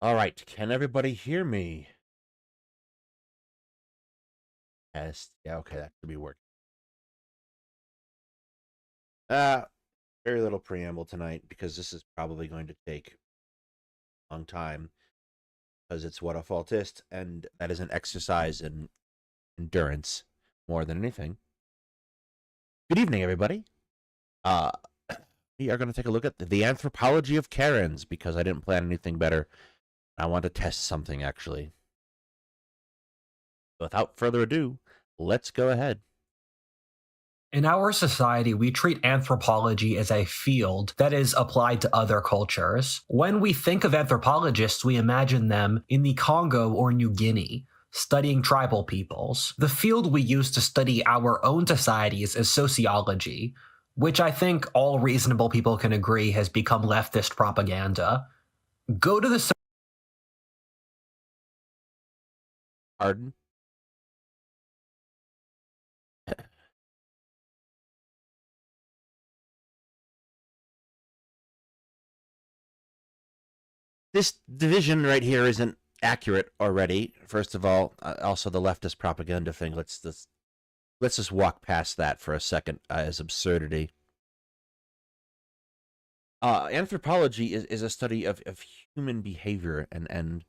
All right, can everybody hear me? Yes. Yeah, okay, that should be working. Very little preamble tonight because this is probably going to take a long time because it's Whatifalthist, and that is an exercise in endurance more than anything. Good evening, everybody. We are going to take a look at the anthropology of Karens because I didn't plan anything better. I want to test something, actually. Without further ado, let's go ahead. In our society, we treat anthropology as a field that is applied to other cultures. When we think of anthropologists, we imagine them in the Congo or New Guinea, studying tribal peoples. The field we use to study our own societies is sociology, which I think all reasonable people can agree has become leftist propaganda. Go to the Pardon? This division right here isn't accurate already. First of all, also the leftist propaganda thing. Let's just walk past that for a second as absurdity. Anthropology is a study of human behavior and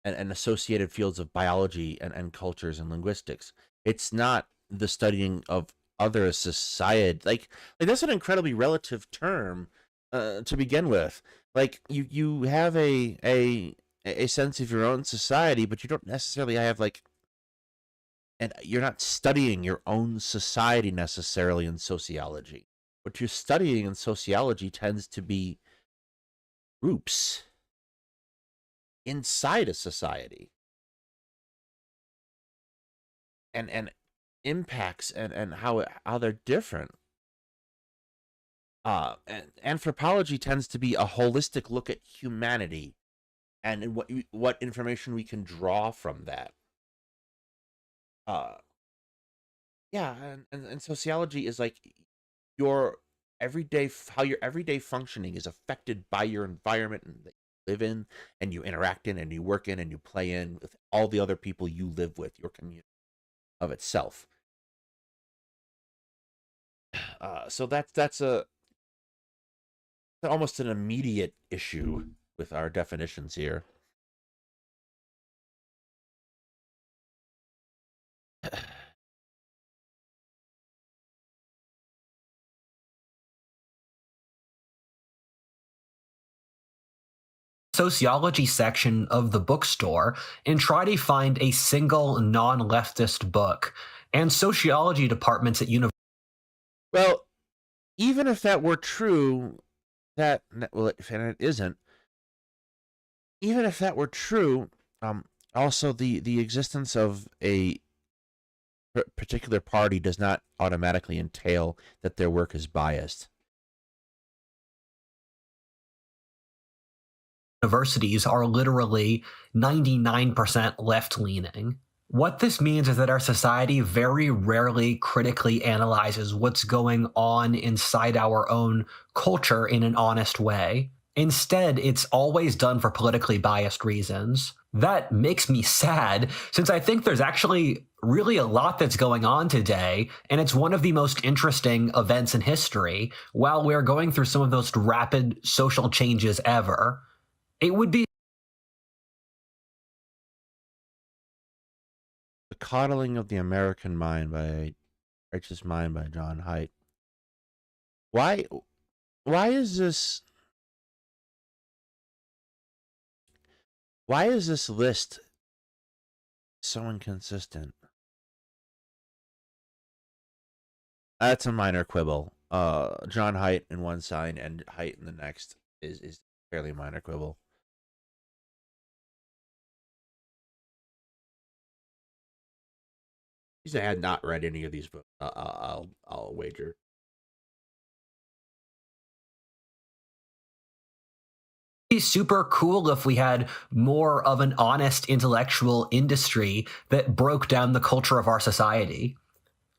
associated fields of biology and cultures and linguistics. It's not the studying of other society. Like that's an incredibly relative term to begin with. Like you have a sense of your own society, but you don't necessarily have and you're not studying your own society necessarily in sociology. What you're studying in sociology tends to be groups inside a society and impacts and how they're different. And anthropology tends to be a holistic look at humanity and what information we can draw from that. Yeah, and sociology is like your how your everyday functioning is affected by your environment and that you live in and you interact in and you work in and you play in with all the other people you live with, your community of itself. So that's almost an immediate issue with our definitions here. sociology section of the bookstore and try to find a single non-leftist book. And sociology departments at universities. Well, even if that were true, and it isn't. Even if that were true, also the existence of a particular party does not automatically entail that their work is biased. Universities are literally 99% left-leaning. What this means is that our society very rarely critically analyzes what's going on inside our own culture in an honest way. Instead, it's always done for politically biased reasons. That makes me sad, since I think there's actually really a lot that's going on today, and it's one of the most interesting events in history, while we're going through some of the most rapid social changes ever. It would be The Coddling of the American Mind by Righteous Mind by John Haidt. Why is this list so inconsistent? That's a minor quibble. John Haidt in one sign and Haidt in the next is fairly minor quibble. I had not read any of these books. I'll wager. be super cool if we had more of an honest intellectual industry that broke down the culture of our society.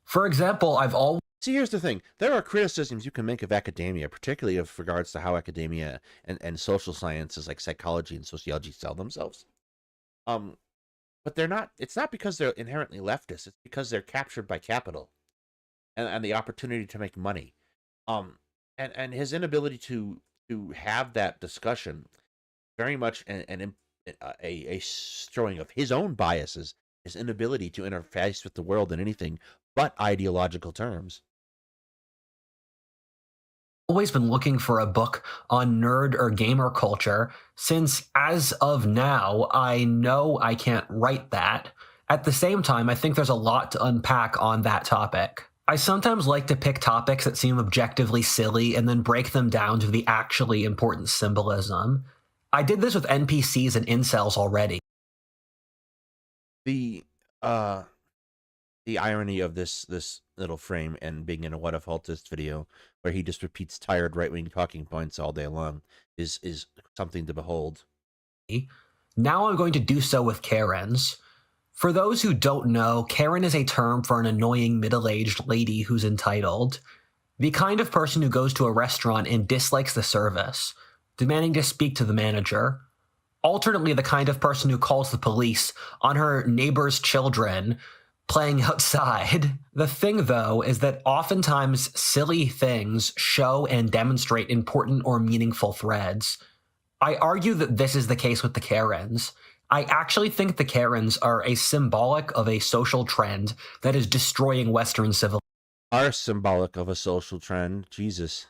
For example, I've always See, here's the thing. There are criticisms you can make of academia, particularly of regards to how academia and social sciences like psychology and sociology sell themselves. But they're not. It's not because they're inherently leftist. It's because they're captured by capital and the opportunity to make money. And his inability to have that discussion very much a showing of his own biases, his inability to interface with the world in anything but ideological terms. Always been looking for a book on nerd or gamer culture, since as of now, I know I can't write that. At the same time, I think there's a lot to unpack on that topic. I sometimes like to pick topics that seem objectively silly and then break them down to the actually important symbolism. I did this with NPCs and incels already. The irony of this little frame and being in a Whatifalthist video where he just repeats tired right-wing talking points all day long is something to behold. Now I'm going to do so with Karens. For those who don't know, Karen is a term for an annoying middle-aged lady who's entitled. The kind of person who goes to a restaurant and dislikes the service, demanding to speak to the manager. Alternately, the kind of person who calls the police on her neighbor's children playing outside. The thing, though, is that oftentimes silly things show and demonstrate important or meaningful threads. I argue that this is the case with the Karens. I actually think the Karens are a symbolic of a social trend that is destroying Western civilization. Are symbolic of a social trend. Jesus.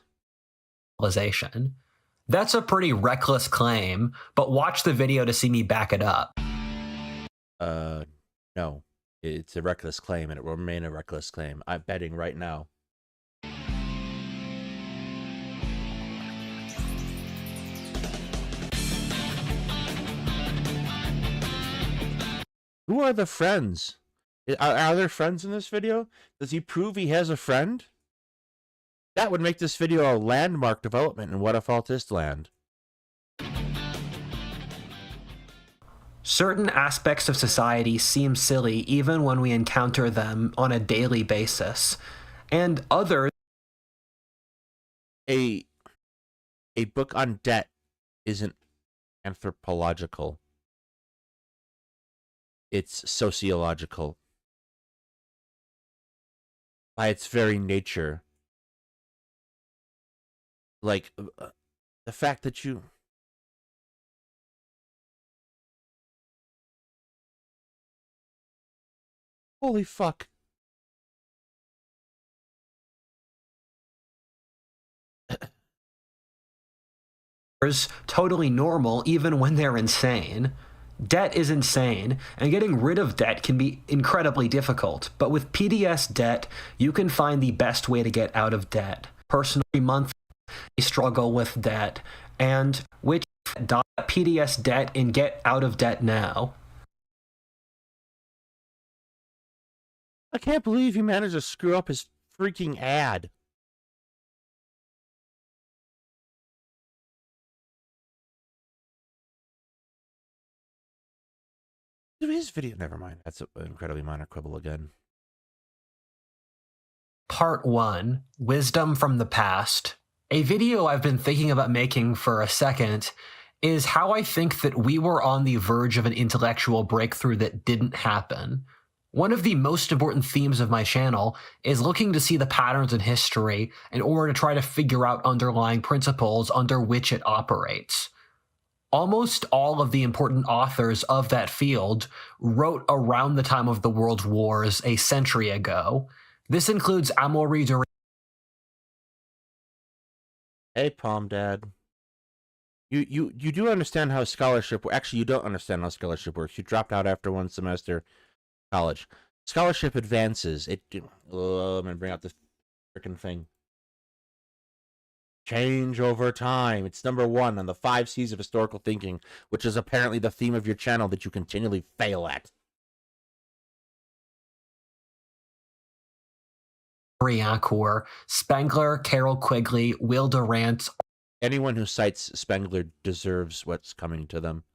That's a pretty reckless claim, but watch the video to see me back it up. No. It's a reckless claim, and it will remain a reckless claim. I'm betting right now. Who are the friends? Are there friends in this video? Does he prove he has a friend? That would make this video a landmark development in Whatifalthist land. Certain aspects of society seem silly even when we encounter them on a daily basis, and others... A book on debt isn't anthropological. It's sociological. By its very nature. Like, the fact that you... Holy fuck. Totally normal even when they're insane. Debt is insane, and getting rid of debt can be incredibly difficult, but with PDS debt, you can find the best way to get out of debt. Personally, monthly struggle with debt, and which PDS debt and get out of debt now. I can't believe he managed to screw up his freaking ad. His video, never mind. That's an incredibly minor quibble again. Part 1, Wisdom from the Past. A video I've been thinking about making for a second is how I think that we were on the verge of an intellectual breakthrough that didn't happen. One of the most important themes of my channel is looking to see the patterns in history in order to try to figure out underlying principles under which it operates. Almost all of the important authors of that field wrote around the time of the World Wars a century ago. This includes Amaury de... Hey, Palm Dad. You do understand how scholarship... Actually, you don't understand how scholarship works. You dropped out after one semester college. Scholarship advances. I'm going to bring out this freaking thing. Change over time. It's number 1 on the 5 C's of historical thinking, which is apparently the theme of your channel that you continually fail at. Briancourt, Spengler, Carol Quigley, Will Durant. Anyone who cites Spengler deserves what's coming to them.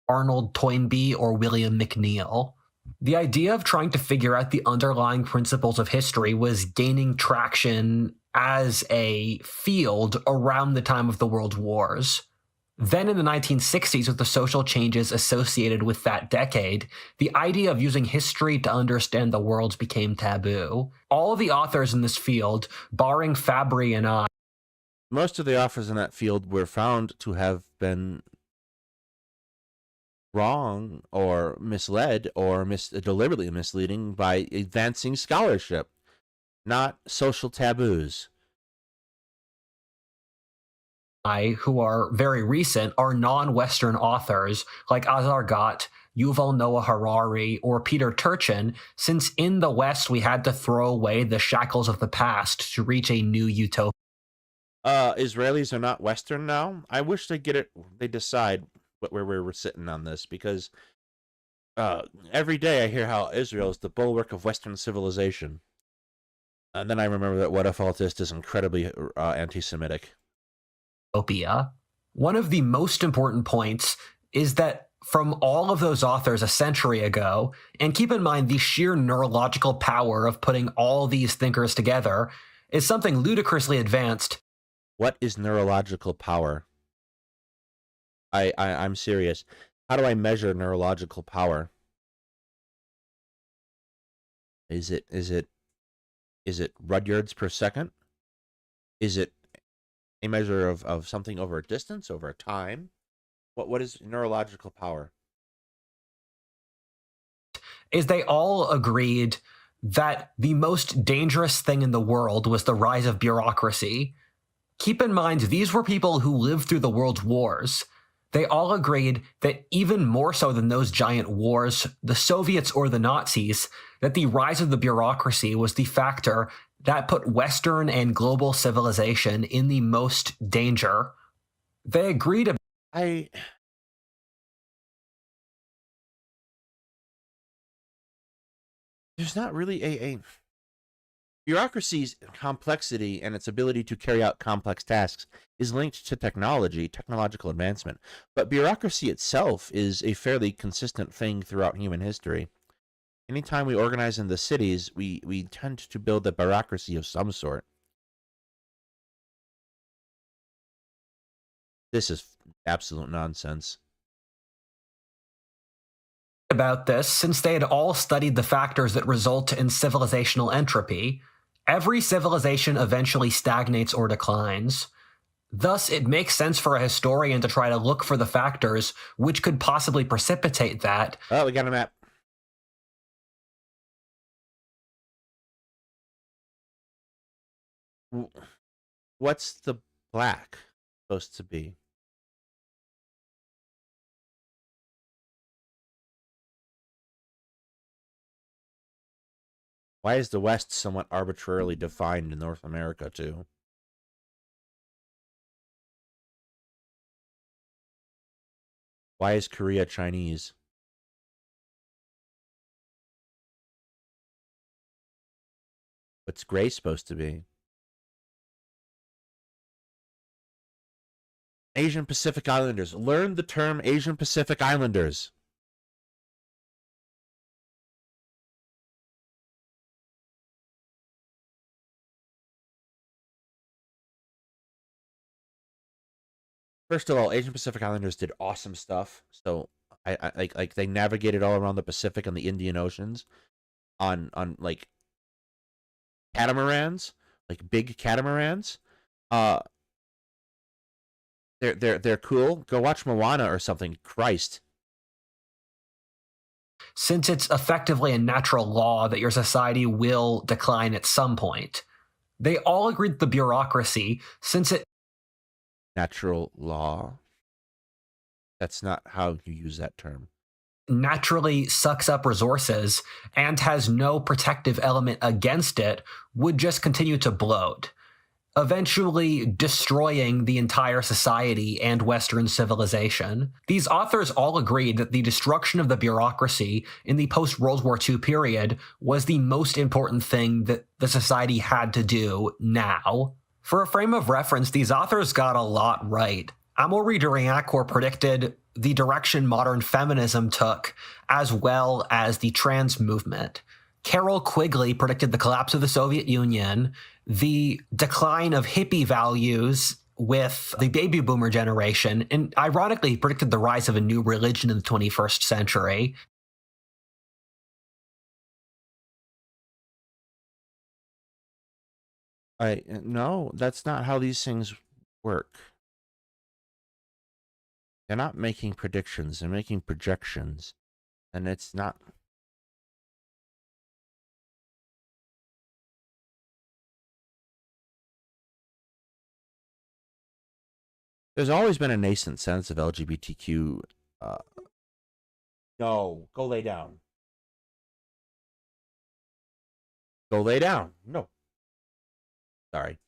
Arnold Toynbee or William McNeill. The idea of trying to figure out the underlying principles of history was gaining traction as a field around the time of the World Wars. Then in the 1960s, with the social changes associated with that decade, the idea of using history to understand the world became taboo. All of the authors in this field, barring Fabry and I, Most of the authors in that field were found to have been wrong or misled or deliberately misleading by advancing scholarship, not social taboos. who are very recent, are non-Western authors like Azar Gat, Yuval Noah Harari, or Peter Turchin, since in the West we had to throw away the shackles of the past to reach a new utopia. Israelis are not Western now. I wish they get it. They decide where we're sitting on this, because every day I hear how Israel is the bulwark of Western civilization, and then I remember that Whatifalthist is incredibly anti-Semitic. One of the most important points is that from all of those authors a century ago, and keep in mind the sheer neurological power of putting all these thinkers together is something ludicrously advanced. What is neurological power? I'm serious. How do I measure neurological power? Is it Rudyards per second? Is it a measure of something over a distance, over a time? What is neurological power? Is they all agreed that the most dangerous thing in the world was the rise of bureaucracy. Keep in mind, these were people who lived through the world's wars. They all agreed that even more so than those giant wars, the Soviets or the Nazis, that the rise of the bureaucracy was the factor that put Western and global civilization in the most danger. They agreed about There's not really a bureaucracy's complexity and its ability to carry out complex tasks is linked to technological advancement. But bureaucracy itself is a fairly consistent thing throughout human history. Anytime we organize in the cities, we tend to build a bureaucracy of some sort. This is absolute nonsense. about this since they had all studied the factors that result in civilizational entropy. Every civilization eventually stagnates or declines. Thus, it makes sense for a historian to try to look for the factors which could possibly precipitate that. Oh, we got a map. What's the black supposed to be? Why is the West somewhat arbitrarily defined in North America, too? Why is Korea Chinese? What's gray supposed to be? Asian Pacific Islanders. Learn the term Asian Pacific Islanders. First of all, Asian Pacific Islanders did awesome stuff. So I like they navigated all around the Pacific and the Indian Oceans on like catamarans, like big catamarans. They're cool. Go watch Moana or something. Christ. Since it's effectively a natural law that your society will decline at some point. They all agreed that the bureaucracy, since it Natural law. That's not how you use that term. naturally sucks up resources and has no protective element against it, would just continue to bloat, eventually destroying the entire society and Western civilization. These authors all agreed that the destruction of the bureaucracy in the post-World War II period was the most important thing that the society had to do now. For a frame of reference, these authors got a lot right. Amaury de Riencourt predicted the direction modern feminism took, as well as the trans movement. Carol Quigley predicted the collapse of the Soviet Union, the decline of hippie values with the baby boomer generation, and ironically predicted the rise of a new religion in the 21st century. No, that's not how these things work. They're not making predictions, they're making projections. And it's not. There's always been a nascent sense of LGBTQ. No, go lay down. Go lay down. No. Sorry.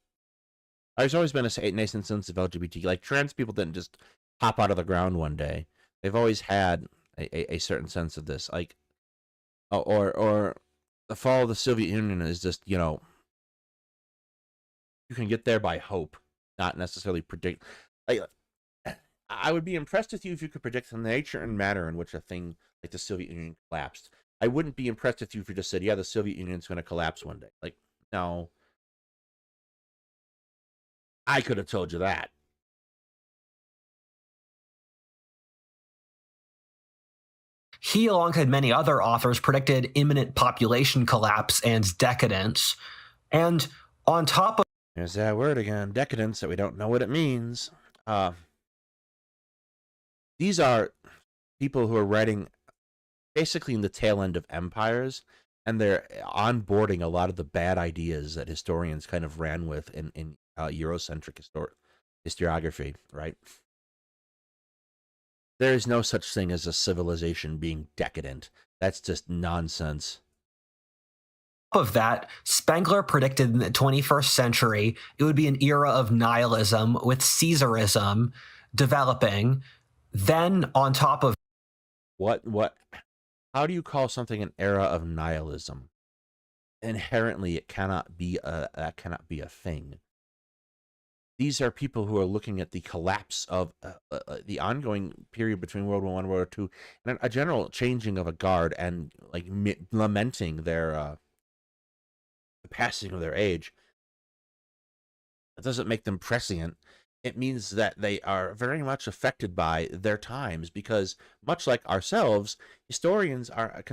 There's always been a nascent sense of LGBT. Like, trans people didn't just pop out of the ground one day. They've always had a certain sense of this. Like, or the fall of the Soviet Union is just, you can get there by hope, not necessarily predict. Like, I would be impressed with you if you could predict the nature and manner in which a thing like the Soviet Union collapsed. I wouldn't be impressed with you if you just said, yeah, the Soviet Union's going to collapse one day. Like, no. I could have told you that. He, alongside many other authors, predicted imminent population collapse and decadence. And on top of There's that word again, decadence, that we don't know what it means. These are people who are writing basically in the tail end of empires, and they're onboarding a lot of the bad ideas that historians kind of ran with in Eurocentric historiography, right? There is no such thing as a civilization being decadent. That's just nonsense. of that, Spengler predicted in the 21st century it would be an era of nihilism with Caesarism developing. Then, on top of What? How do you call something an era of nihilism? Inherently, it cannot be that cannot be a thing. These are people who are looking at the collapse of the ongoing period between World War I and World War II, and a general changing of a guard, and like lamenting their the passing of their age. It doesn't make them prescient. It means that they are very much affected by their times, because much like ourselves, historians are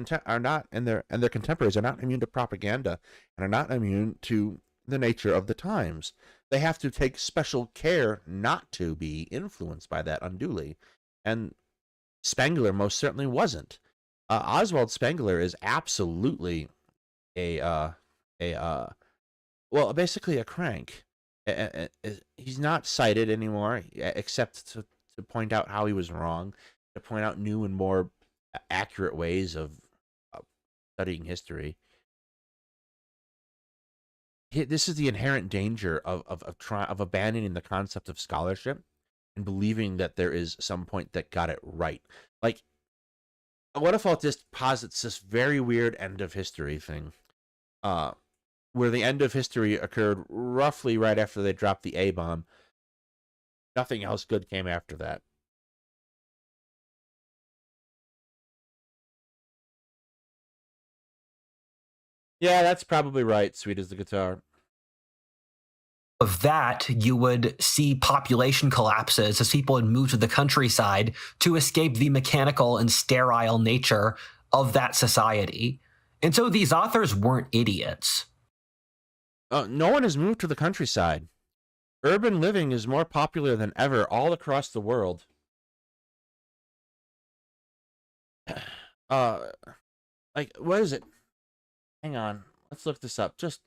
not, and their contemporaries are not immune to propaganda and are not immune to the nature of the times. They have to take special care not to be influenced by that unduly, and Spengler most certainly wasn't. Oswald Spengler is absolutely a basically a crank. He's not cited anymore, except to point out how he was wrong, to point out new and more accurate ways of studying history. This is the inherent danger of abandoning the concept of scholarship and believing that there is some point that got it right. Like, Whatifalthist posits this very weird end of history thing, where the end of history occurred roughly right after they dropped the A-bomb. Nothing else good came after that. Yeah, that's probably right, sweet as the guitar. of that, you would see population collapses as people would move to the countryside to escape the mechanical and sterile nature of that society. And so these authors weren't idiots. No one has moved to the countryside. Urban living is more popular than ever all across the world. Like, what is it? Hang on. Let's look this up. Just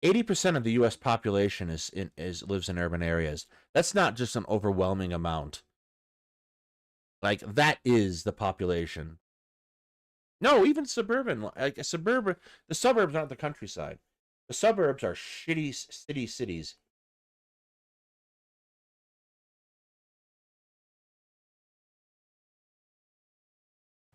80% of the U.S. population lives in urban areas. That's not just an overwhelming amount. Like, that is the population. No, even suburban. Like, the suburbs aren't the countryside. The suburbs are shitty cities.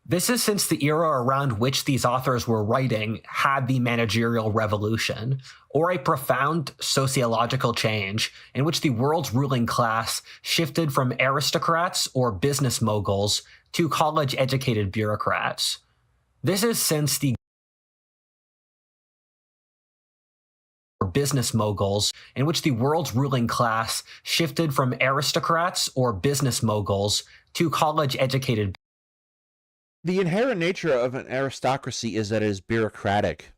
This is since the era around which these authors were writing had the managerial revolution, or a profound sociological change in which the world's ruling class shifted from aristocrats or business moguls to college-educated bureaucrats. This is since the business moguls in which the world's ruling class shifted from aristocrats or business moguls to college-educated. The inherent nature of an aristocracy is that it is bureaucratic.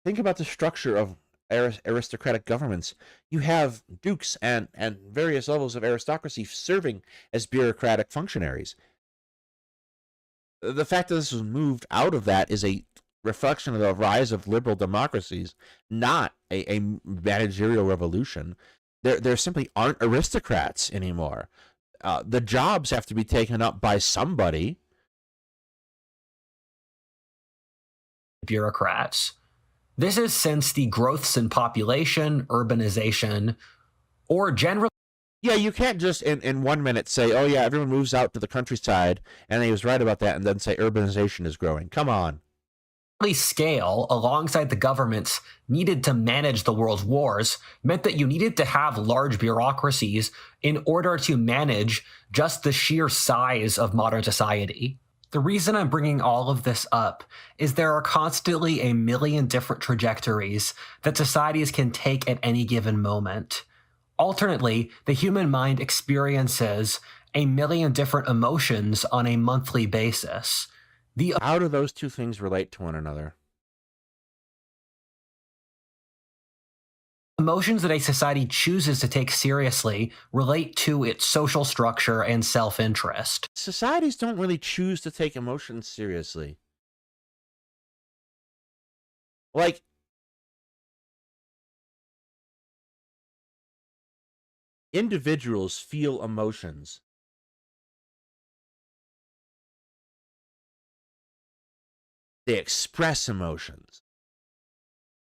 Think about the structure of aristocratic governments. You have dukes and various levels of aristocracy serving as bureaucratic functionaries. The fact that this was moved out of that is a reflection of the rise of liberal democracies, not a managerial revolution. There simply aren't aristocrats anymore. The jobs have to be taken up by somebody. Bureaucrats. This is since the growths in population, urbanization, or generally. Yeah, you can't just in 1 minute say, oh yeah, everyone moves out to the countryside, and he was right about that, and then say urbanization is growing. Come on. Scale alongside the governments needed to manage the world's wars meant that you needed to have large bureaucracies in order to manage just the sheer size of modern society. The reason I'm bringing all of this up is there are constantly a million different trajectories that societies can take at any given moment. Alternately, the human mind experiences a million different emotions on a monthly basis. How do those two things relate to one another? Emotions that a society chooses to take seriously relate to its social structure and self-interest. Societies don't really choose to take emotions seriously. Like, individuals feel emotions. They express emotions.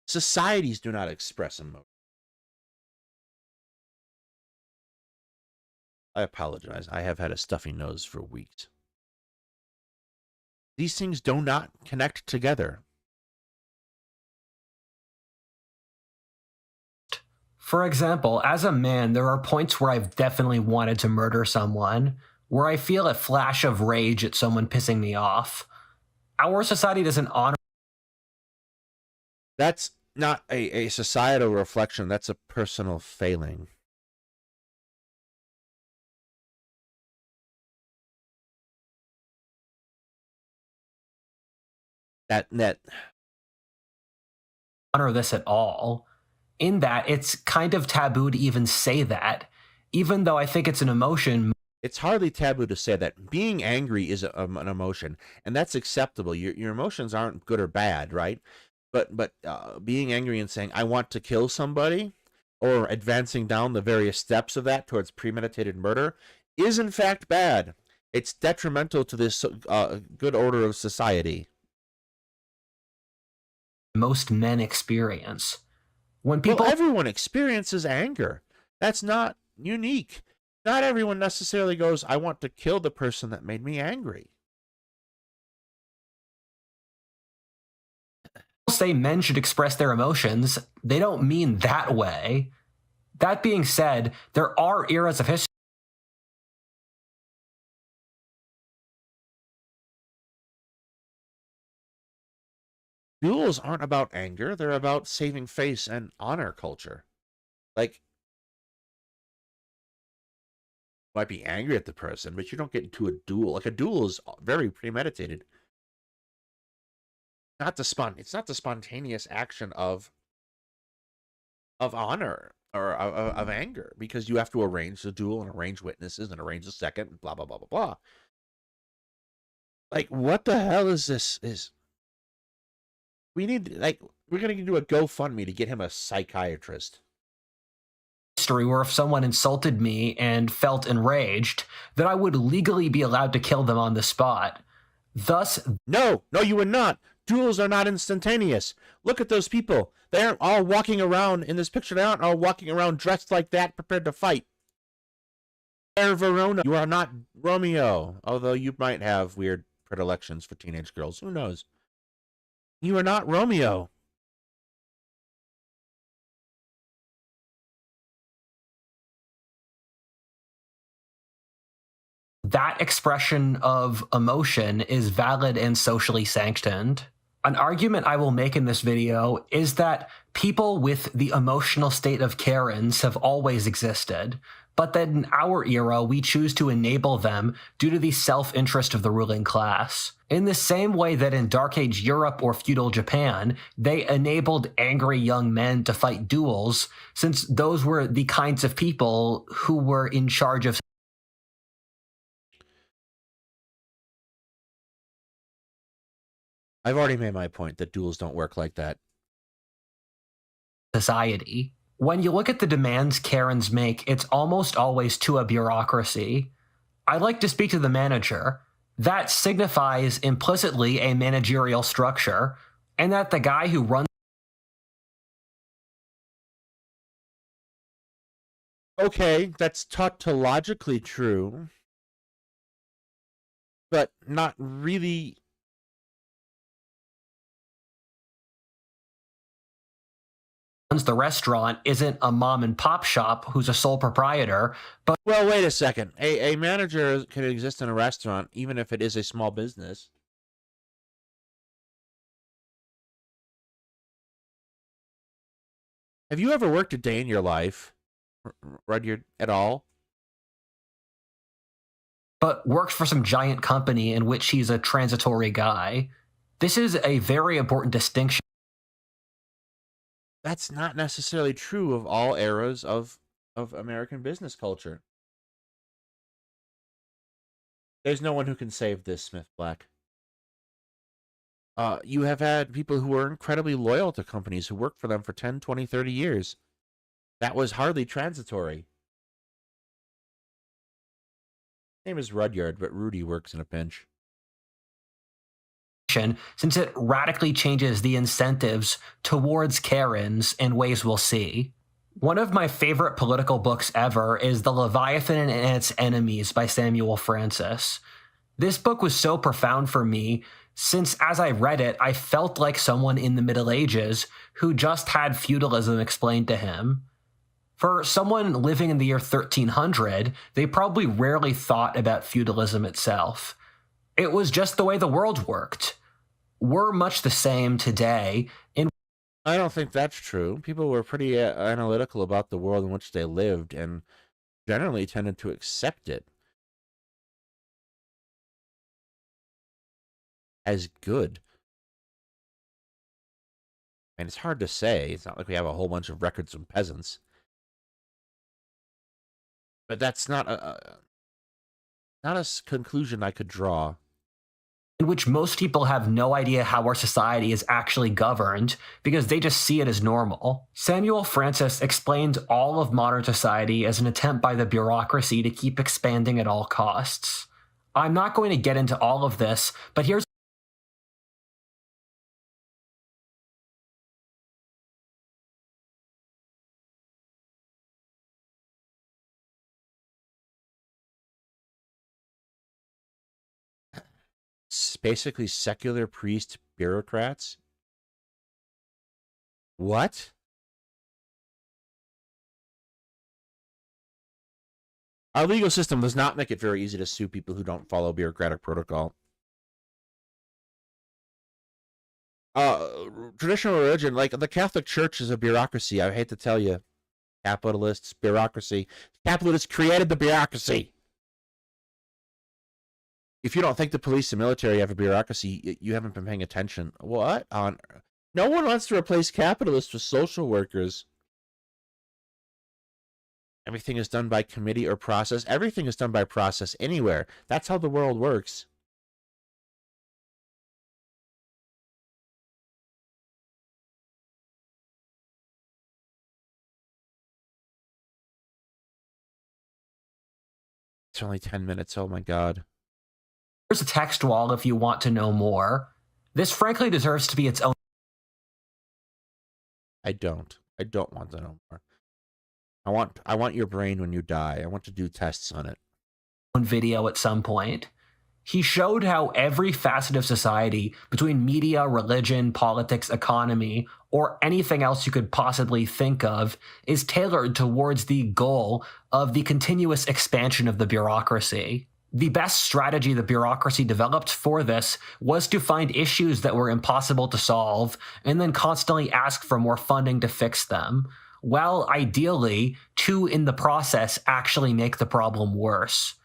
Societies do not express emotions. I apologize. I have had a stuffy nose for weeks. These things do not connect together. For example, as a man, there are points where I've definitely wanted to murder someone, where I feel a flash of rage at someone pissing me off. Our society doesn't honor. That's not a societal reflection. That's a personal failing. That honor this at all. In that, it's kind of taboo to even say that, even though I think it's an emotion. It's hardly taboo to say that. Being angry is an emotion, and that's acceptable. Your emotions aren't good or bad, right? But being angry and saying, I want to kill somebody, or advancing down the various steps of that towards premeditated murder, is in fact bad. It's detrimental to this good order of society. Most men experience. When people. Well, everyone experiences anger. That's not unique. Not everyone necessarily goes, I want to kill the person that made me angry. Say men should express their emotions, they don't mean that way. That being said, there are eras of history. Duels aren't about anger, they're about saving face and honor culture. Like, you might be angry at the person, but you don't get into a duel. Like, a duel is very premeditated. It's not the spontaneous action of honor or of anger, because you have to arrange the duel and arrange witnesses and arrange a second and blah blah blah blah blah. Like, what the hell is this? We need, like, we're gonna do a GoFundMe to get him a psychiatrist. History where if someone insulted me and felt enraged, that I would legally be allowed to kill them on the spot. Thus, no, you would not. Duels are not instantaneous. Look at those people. They aren't all walking around in this picture. They aren't all walking around dressed like that, prepared to fight. Verona, you are not Romeo, although you might have weird predilections for teenage girls. Who knows? You are not Romeo. That expression of emotion is valid and socially sanctioned. An argument I will make in this video is that people with the emotional state of Karens have always existed, but that in our era we choose to enable them due to the self-interest of the ruling class. In the same way that in Dark Age Europe or feudal Japan, they enabled angry young men to fight duels, since those were the kinds of people who were in charge of I've already made my point that duels don't work like that. society. When you look at the demands Karens make, it's almost always to a bureaucracy. I like to speak to the manager. That signifies implicitly a managerial structure, and that the guy who runs Okay, that's tautologically true, but not really. the restaurant isn't a mom and pop shop who's a sole proprietor, but Well, wait a second. A manager can exist in a restaurant even if it is a small business. Have you ever worked a day in your life, Rudyard, at all? works for some giant company in which he's a transitory guy. This is a very important distinction. That's not necessarily true of all eras of American business culture. There's no one who can save this, Smith Black. You have had people who are incredibly loyal to companies who work for them for 10, 20, 30 years. That was hardly transitory. His name is Rudyard, but Rudy works in a pinch. Since it radically changes the incentives towards Karens in ways we'll see. One of my favorite political books ever is The Leviathan and Its Enemies by Samuel Francis. This book was so profound for me since as I read it, I felt like someone in the Middle Ages who just had feudalism explained to him. For someone living in the year 1300, they probably rarely thought about feudalism itself. It was just the way the world worked. We're much the same today. I don't think that's true. People were pretty analytical about the world in which they lived and generally tended to accept it as good. And it's hard to say. It's not like we have a whole bunch of records from peasants. But that's not a conclusion I could draw. In which most people have no idea how our society is actually governed because they just see it as normal. Samuel Francis explained all of modern society as an attempt by the bureaucracy to keep expanding at all costs. I'm not going to get into all of this, but here's Basically secular priest bureaucrats. What? Our legal system does not make it very easy to sue people who don't follow bureaucratic protocol. Traditional religion, like the Catholic Church, is a bureaucracy. I hate to tell you. Capitalists, bureaucracy. Capitalists created the bureaucracy. If you don't think the police and military have a bureaucracy, you haven't been paying attention. What on? No one wants to replace capitalists with social workers. Everything is done by committee or process. Everything is done by process anywhere. That's how the world works. It's only 10 minutes. Oh my God. There's a text wall if you want to know more. This frankly deserves to be its own. I don't want to know more. I want your brain when you die. I want to do tests on it. video at some point. He showed how every facet of society, between media, religion, politics, economy, or anything else you could possibly think of, is tailored towards the goal of the continuous expansion of the bureaucracy. The best strategy the bureaucracy developed for this was to find issues that were impossible to solve and then constantly ask for more funding to fix them, while ideally, to in the process actually make the problem worse.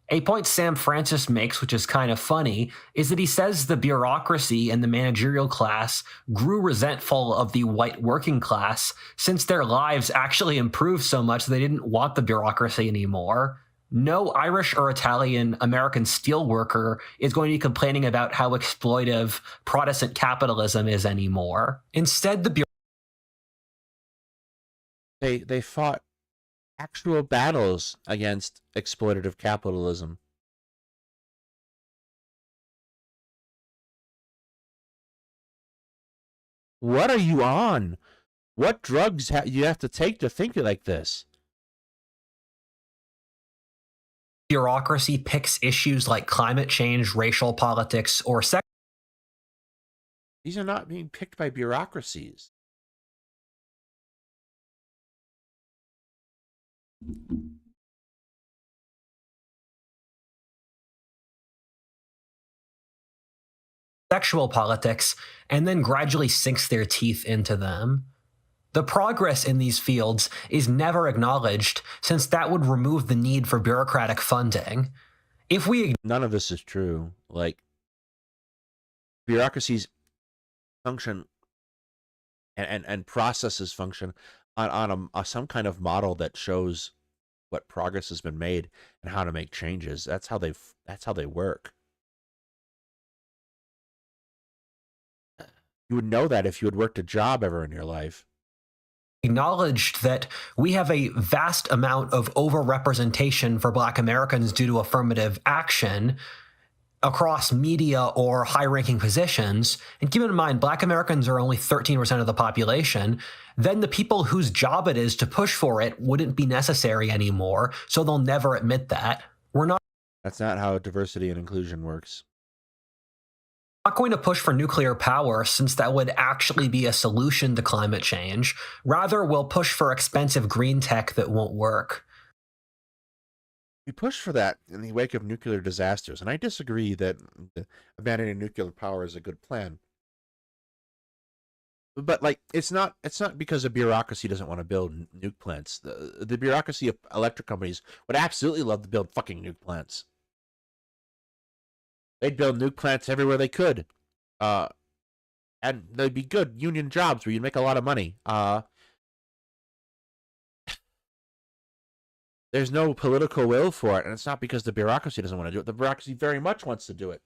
A point Sam Francis makes, which is kind of funny, is that he says the bureaucracy and the managerial class grew resentful of the white working class since their lives actually improved so much they didn't want the bureaucracy anymore. No Irish or Italian American steelworker is going to be complaining about how exploitive Protestant capitalism is anymore. Instead, the They fought actual battles against exploitative capitalism. What are you on? What drugs you have to take to think like this? bureaucracy picks issues like climate change, racial politics, or sex. These are not being picked by bureaucracies. Sexual politics, and then gradually sinks their teeth into them. The progress in these fields is never acknowledged, since that would remove the need for bureaucratic funding. If we None of this is true. Like, bureaucracies function and processes function on some kind of model that shows what progress has been made and how to make changes. That's how they work. You would know that if you had worked a job ever in your life. acknowledged that we have a vast amount of overrepresentation for Black Americans due to affirmative action across media or high-ranking positions, and keep in mind, Black Americans are only 13% of the population, then the people whose job it is to push for it wouldn't be necessary anymore, so they'll never admit that. That's not how diversity and inclusion works. Not going to push for nuclear power since that would actually be a solution to climate change. Rather, we'll push for expensive green tech that won't work. We push for that in the wake of nuclear disasters, and I disagree that abandoning nuclear power is a good plan. But like, it's not because a bureaucracy doesn't want to build nuke plants. The bureaucracy of electric companies would absolutely love to build fucking nuke plants. They'd build nuke plants everywhere they could. And they'd be good union jobs where you'd make a lot of money. There's no political will for it, and it's not because the bureaucracy doesn't want to do it. The bureaucracy very much wants to do it.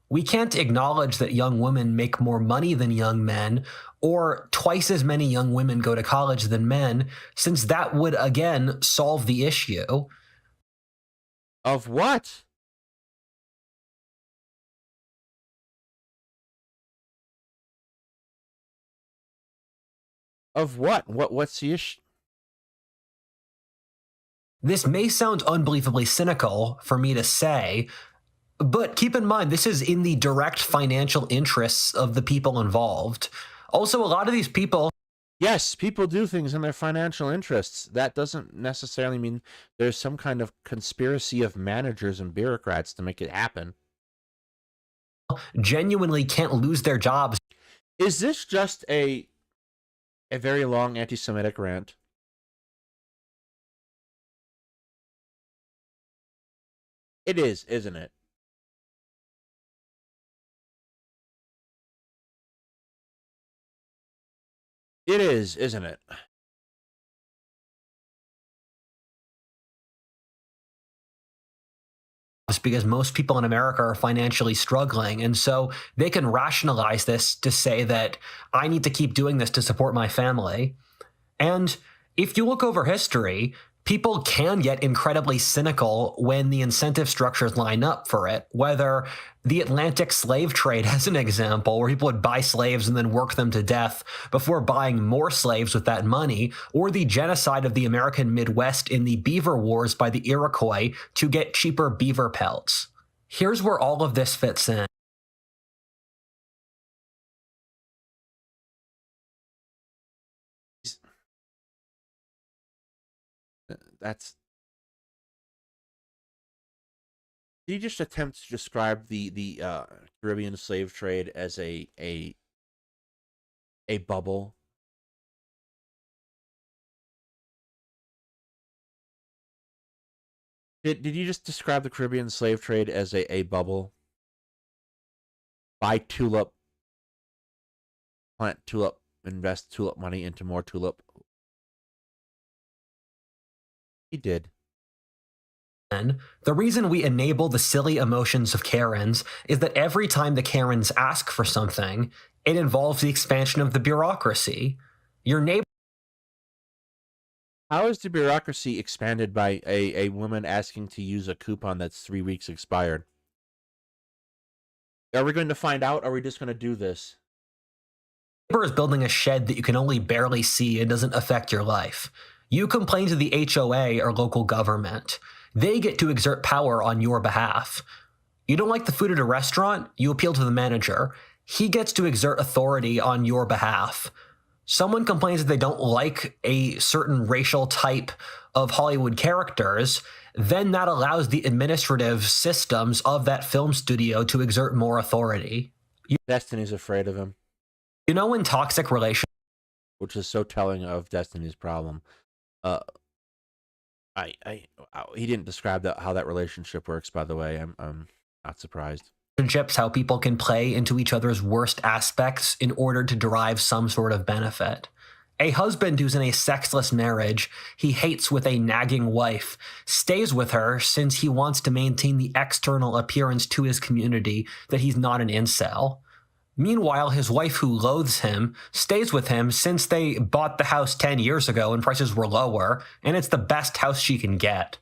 We can't acknowledge that young women make more money than young men, or twice as many young women go to college than men, since that would, again, solve the issue. Of what? Of what? What's the issue? This may sound unbelievably cynical for me to say, but keep in mind, this is in the direct financial interests of the people involved. Also, a lot of these people... Yes, people do things in their financial interests. That doesn't necessarily mean there's some kind of conspiracy of managers and bureaucrats to make it happen. Genuinely can't lose their jobs. Is this just a very long anti-Semitic rant? It is, isn't it? It is, isn't it? Because most people in America are financially struggling. And so they can rationalize this to say that I need to keep doing this to support my family. And if you look over history, People can get incredibly cynical when the incentive structures line up for it, whether the Atlantic slave trade as an example, where people would buy slaves and then work them to death before buying more slaves with that money, or the genocide of the American Midwest in the Beaver Wars by the Iroquois to get cheaper beaver pelts. Here's where all of this fits in. That's. Did you just attempt to describe the Caribbean slave trade as a bubble? Did you just describe the Caribbean slave trade as a bubble? Buy tulip, plant tulip, invest tulip money into more tulip. He did. The reason we enable the silly emotions of Karens is that every time the Karens ask for something, it involves the expansion of the bureaucracy. Your neighbor. How is the bureaucracy expanded by a woman asking to use a coupon that's 3 weeks expired? Are we going to find out, or are we just going to do this? Neighbor is building a shed that you can only barely see and doesn't affect your life. You complain to the HOA or local government. They get to exert power on your behalf. You don't like the food at a restaurant? You appeal to the manager. He gets to exert authority on your behalf. Someone complains that they don't like a certain racial type of Hollywood characters, then that allows the administrative systems of that film studio to exert more authority. Destiny's afraid of him. You know, in toxic relationships, which is so telling of Destiny's problem. He didn't describe how that relationship works, by the way. I'm not surprised. How people can play into each other's worst aspects in order to derive some sort of benefit. A husband who's in a sexless marriage he hates with a nagging wife stays with her since he wants to maintain the external appearance to his community that he's not an incel. Meanwhile, his wife, who loathes him, stays with him since they bought the house 10 years ago and prices were lower, and it's the best house she can get.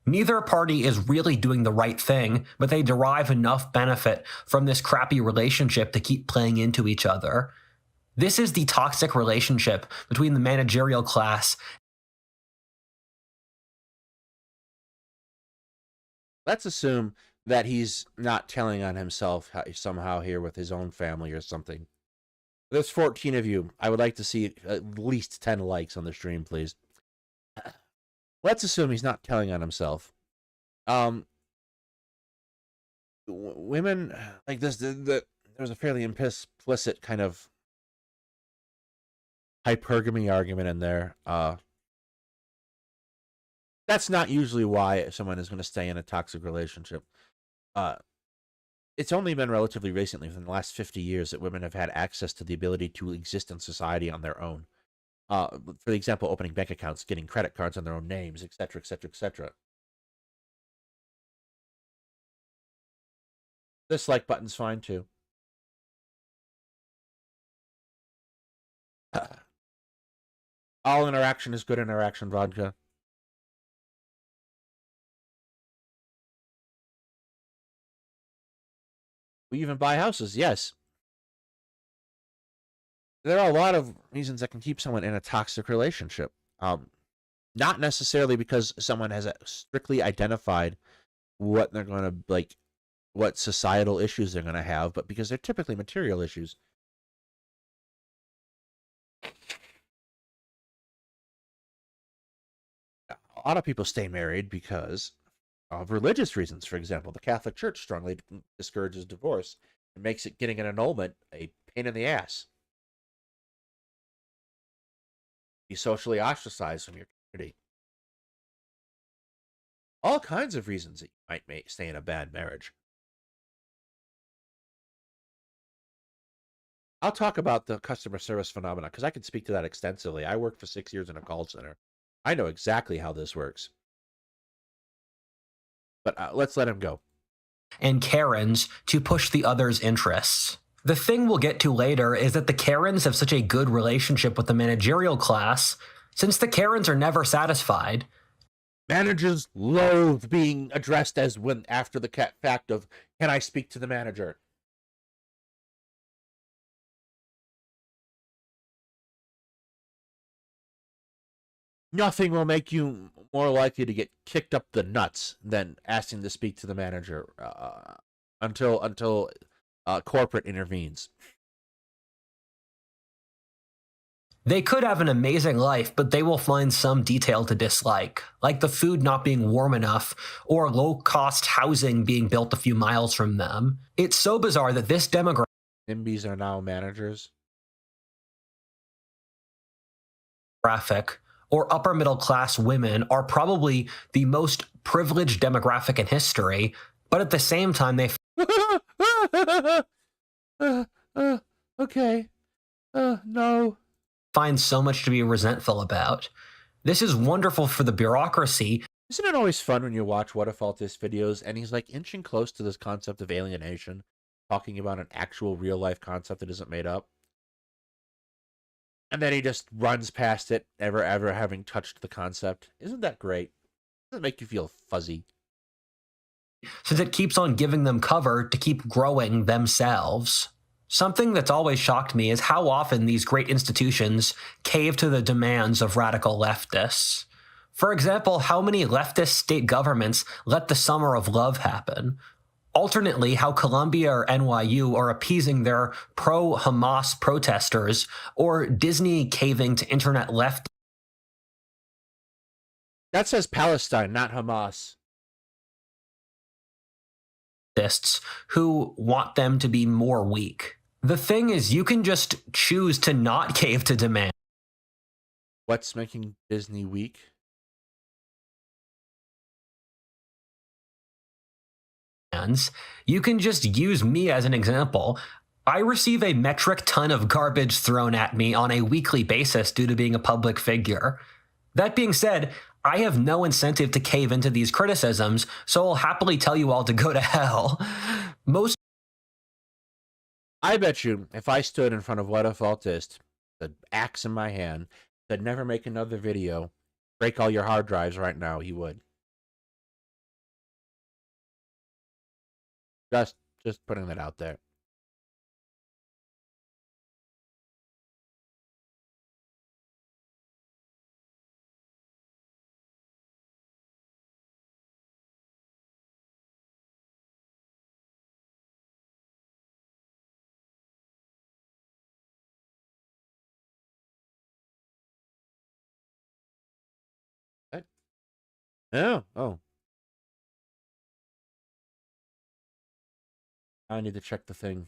Neither party is really doing the right thing, but they derive enough benefit from this crappy relationship to keep playing into each other. This is the toxic relationship between the managerial class. Let's assume that he's not telling on himself somehow here with his own family or something. There's 14 of you. I would like to see at least 10 likes on the stream, please. Let's assume he's not telling on himself. Women like this. There's a fairly implicit kind of hypergamy argument in there. That's not usually why someone is going to stay in a toxic relationship. It's only been relatively recently, within the last 50 years, that women have had access to the ability to exist in society on their own. For example, opening bank accounts, getting credit cards on their own names, etc., etc., etc. This like button's fine too. All interaction is good interaction, vodka. We even buy houses, yes. There are a lot of reasons that can keep someone in a toxic relationship. Not necessarily because someone has strictly identified what they're going to, like, what societal issues they're going to have, but because they're typically material issues. A lot of people stay married because of religious reasons. For example, the Catholic Church strongly discourages divorce and makes it getting an annulment a pain in the ass. Be socially ostracized from your community. All kinds of reasons that you might stay in a bad marriage. I'll talk about the customer service phenomena because I can speak to that extensively. I worked for 6 years in a call center. I know exactly how this works. But let's let him go. And Karens to push the other's interests. The thing we'll get to later is that the Karens have such a good relationship with the managerial class, since the Karens are never satisfied. Managers loathe being addressed as when after the fact of, can I speak to the manager? Nothing will make you more likely to get kicked up the nuts than asking to speak to the manager until corporate intervenes. They could have an amazing life, but they will find some detail to dislike, like the food not being warm enough or low cost housing being built a few miles from them. It's so bizarre that this demographic NIMBYs are now managers. or upper middle class women are probably the most privileged demographic in history, but at the same time, they Okay. No. find so much to be resentful about. This is wonderful for the bureaucracy. Isn't it always fun when you watch Whatifalthist videos and he's like inching close to this concept of alienation, talking about an actual real life concept that isn't made up? And then he just runs past it, ever having touched the concept. Isn't that great? Doesn't it make you feel fuzzy? Since it keeps on giving them cover to keep growing themselves. Something that's always shocked me is how often these great institutions cave to the demands of radical leftists. For example, how many leftist state governments let the summer of love happen? Alternately, how Columbia or NYU are appeasing their pro-Hamas protesters, or Disney caving to internet left. That says Palestine, not Hamas. Who want them to be more weak. The thing is, you can just choose to not cave to demand. What's making Disney weak? You can just use me as an example. I receive a metric ton of garbage thrown at me on a weekly basis due to being a public figure. That being said, I have no incentive to cave into these criticisms, so I'll happily tell you all to go to hell. I bet you, if I stood in front of Whatifalthist, the axe in my hand, said never make another video, break all your hard drives right now, he would. Just putting that out there. What? Oh. I need to check the thing.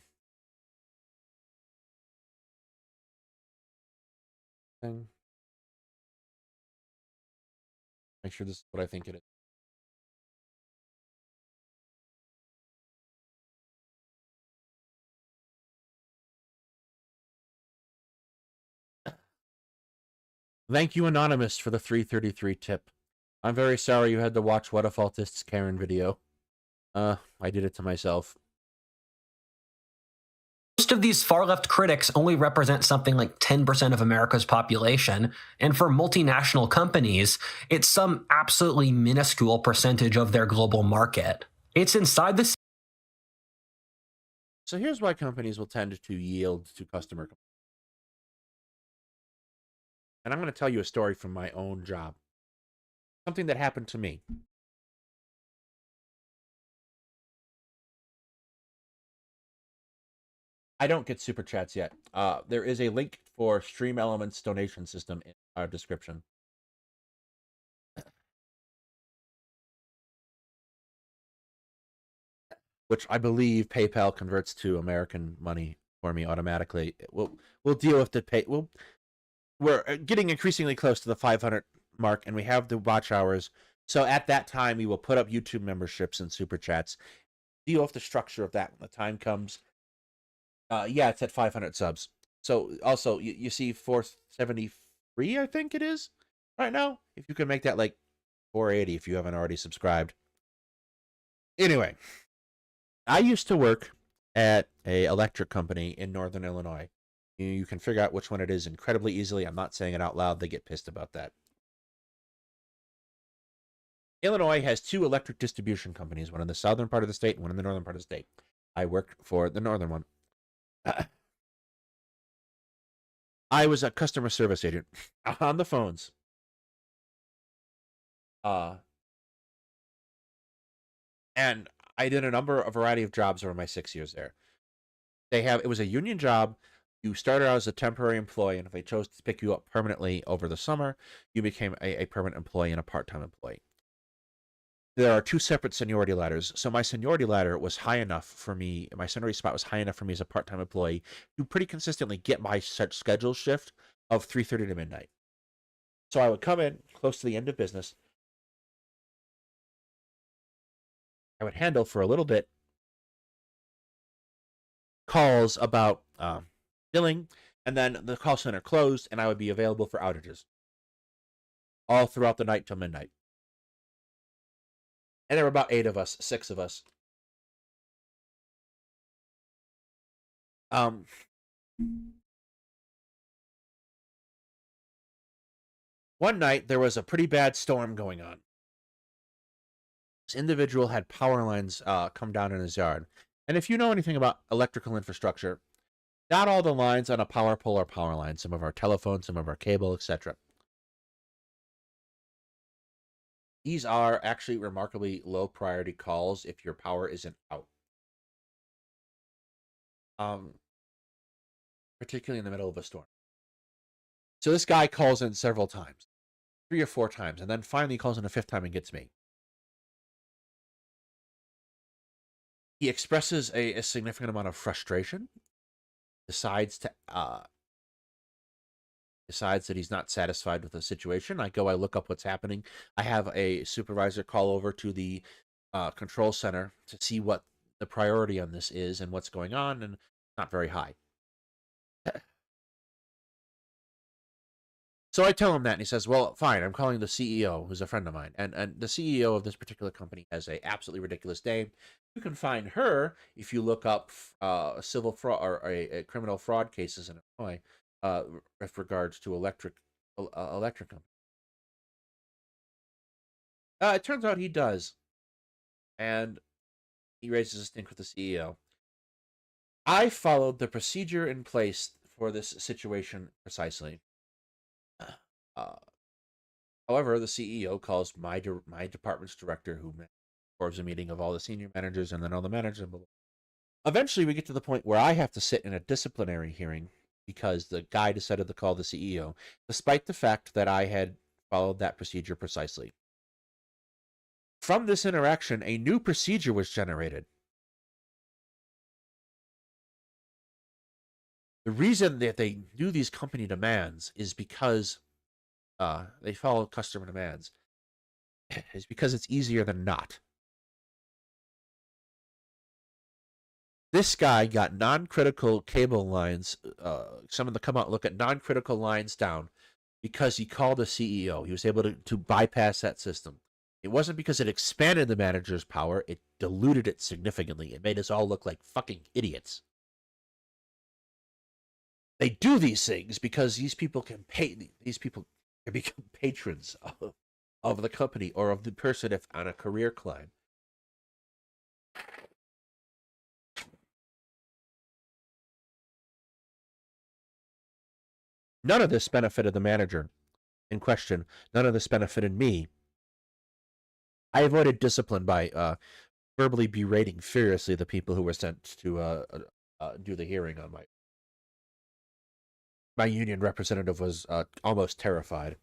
Make sure this is what I think it is. Thank you, Anonymous, for the 333 tip. I'm very sorry you had to watch Whatifalthist's Karen video. I did it to myself. Most of these far-left critics only represent something like 10% of America's population, and for multinational companies, it's some absolutely minuscule percentage of their global market. It's inside the... So here's why companies will tend to yield to customer complaints. And I'm going to tell you a story from my own job. Something that happened to me. I don't get super chats yet. There is a link for Stream Elements donation system in our description. Which I believe PayPal converts to American money for me automatically. We'll deal with the pay. We're getting increasingly close to the 500 mark, and we have the watch hours. So at that time, we will put up YouTube memberships and super chats. Deal with the structure of that when the time comes. Yeah, it's at 500 subs. So also, you see 473, I think it is right now. If you can make that like 480 if you haven't already subscribed. Anyway, I used to work at a electric company in Northern Illinois. You can figure out which one it is incredibly easily. I'm not saying it out loud. They get pissed about that. Illinois has 2 electric distribution companies, one in the southern part of the state and one in the northern part of the state. I worked for the northern one. I was a customer service agent on the phones. And I did a variety of jobs over my 6 years there. It was a union job. You started out as a temporary employee, and if they chose to pick you up permanently over the summer, you became a permanent employee and a part-time employee. There are 2 separate seniority ladders. So my seniority ladder was high enough for me, my seniority spot was high enough for me as a part-time employee to pretty consistently get my schedule shift of 3:30 to midnight. So I would come in close to the end of business. I would handle for a little bit calls about billing, and then the call center closed, and I would be available for outages all throughout the night till midnight. And there were about 6 of us. One night, there was a pretty bad storm going on. This individual had power lines come down in his yard. And if you know anything about electrical infrastructure, not all the lines on a power pole are power lines. Some of our telephones, some of our cable, etc. These are actually remarkably low priority calls if your power isn't out. Particularly in the middle of a storm. So this guy calls in several times, 3 or 4 times, and then finally calls in a 5th time and gets me. He expresses a significant amount of frustration, decides that he's not satisfied with the situation. I look up what's happening. I have a supervisor call over to the control center to see what the priority on this is and what's going on, and not very high. So I tell him that, and he says, well, fine, I'm calling the CEO, who's a friend of mine. And the CEO of this particular company has a absolutely ridiculous name. You can find her if you look up civil fraud or a criminal fraud cases in Illinois with regards to electric company. It turns out he does. And he raises a stink with the CEO. I followed the procedure in place for this situation precisely. However, the CEO calls my department's director, who forms a meeting of all the senior managers and then all the managers. Eventually, we get to the point where I have to sit in a disciplinary hearing because the guy decided to call the CEO, despite the fact that I had followed that procedure precisely. From this interaction, a new procedure was generated. The reason that they do these company demands is because they follow customer demands. Is because it's easier than not. This guy got non-critical cable lines. Some of them come out and look at non-critical lines down because he called the CEO. He was able to bypass that system. It wasn't because it expanded the manager's power. It diluted it significantly. It made us all look like fucking idiots. They do these things because these people can pay. These people can become patrons of the company or of the person if on a career climb. None of this benefited the manager in question. None of this benefited me. I avoided discipline by verbally berating furiously the people who were sent to do the hearing on my union representative was almost terrified.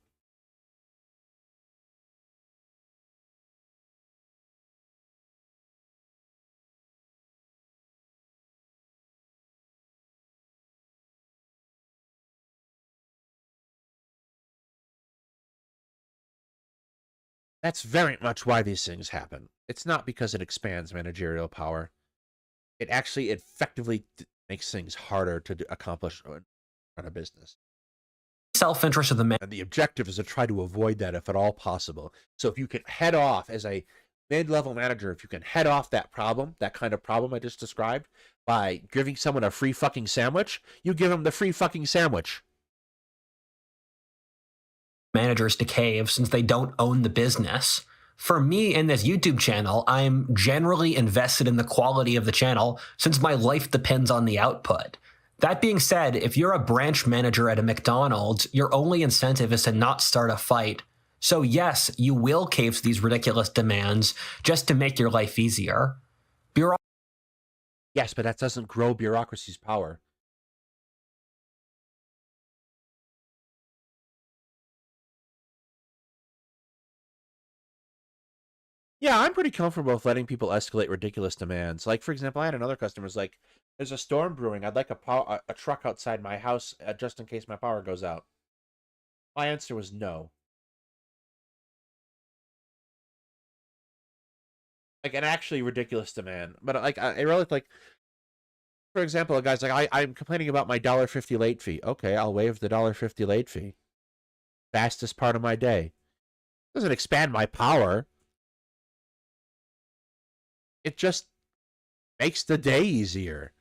That's very much why these things happen. It's not because it expands managerial power. It actually effectively makes things harder to accomplish run a business. Self-interest of the man. And the objective is to try to avoid that if at all possible. So if you can head off as a mid-level manager, if you can head off that problem, that kind of problem I just described, by giving someone a free fucking sandwich, you give them the free fucking sandwich. Managers to cave since they don't own the business. For me in this YouTube channel, I'm generally invested in the quality of the channel since my life depends on the output. That being said, if you're a branch manager at a McDonald's, your only incentive is to not start a fight. So yes, you will cave to these ridiculous demands just to make your life easier. Yes, but that doesn't grow bureaucracy's power. Yeah, I'm pretty comfortable with letting people escalate ridiculous demands. Like, for example, I had another customer who's like, there's a storm brewing. I'd like a truck outside my house just in case my power goes out. My answer was no. Like, an actually ridiculous demand. But, like, I really, like, for example, a guy's like, I'm complaining about my $1.50 late fee. Okay, I'll waive the $1.50 late fee. Fastest part of my day. Doesn't expand my power. It just makes the day easier.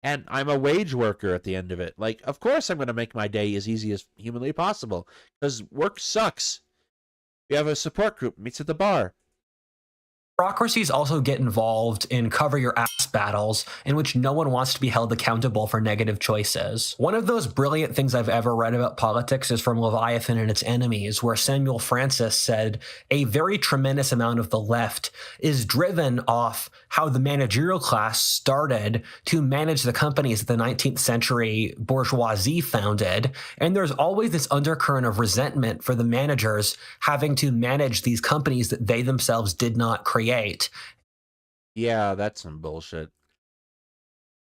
And I'm a wage worker at the end of it. Like, of course I'm going to make my day as easy as humanly possible, because work sucks. We have a support group, meets at the bar. Bureaucracies also get involved in cover your ass battles in which no one wants to be held accountable for negative choices. One of those brilliant things I've ever read about politics is from Leviathan and Its Enemies, where Samuel Francis said a very tremendous amount of the left is driven off how the managerial class started to manage the companies that the 19th century bourgeoisie founded, and there's always this undercurrent of resentment for the managers having to manage these companies that they themselves did not create. Yeah, that's some bullshit.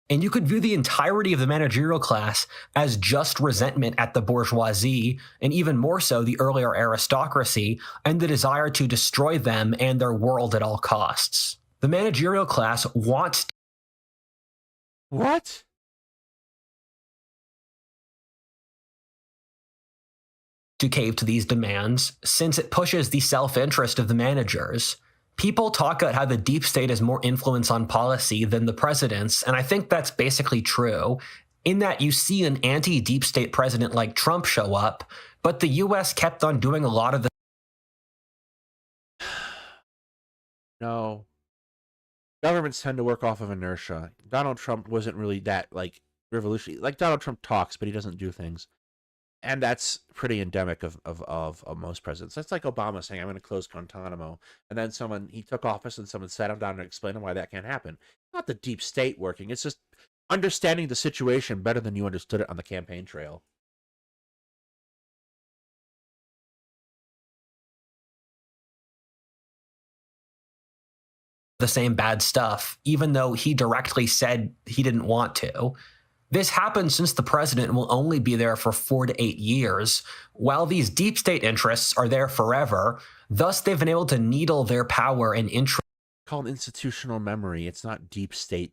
And you could view the entirety of the managerial class as just resentment at the bourgeoisie, and even more so the earlier aristocracy, and the desire to destroy them and their world at all costs. The managerial class wants What? to cave to these demands since it pushes the self-interest of the managers. People talk about how the deep state has more influence on policy than the presidents, and I think that's basically true, in that you see an anti-deep state president like Trump show up, but the US kept on doing a lot of the No. Governments tend to work off of inertia. Donald Trump wasn't really that, like, revolutionary. Like, Donald Trump talks, but he doesn't do things. And that's pretty endemic of most presidents. That's like Obama saying, I'm going to close Guantanamo. And then he took office and someone sat him down and explained him why that can't happen. Not the deep state working. It's just understanding the situation better than you understood it on the campaign trail. same bad stuff, even though he directly said he didn't want to. This happened since the president will only be there for 4 to 8 years, while these deep state interests are there forever. Thus, they've been able to needle their power and interest. Called institutional memory. It's not deep state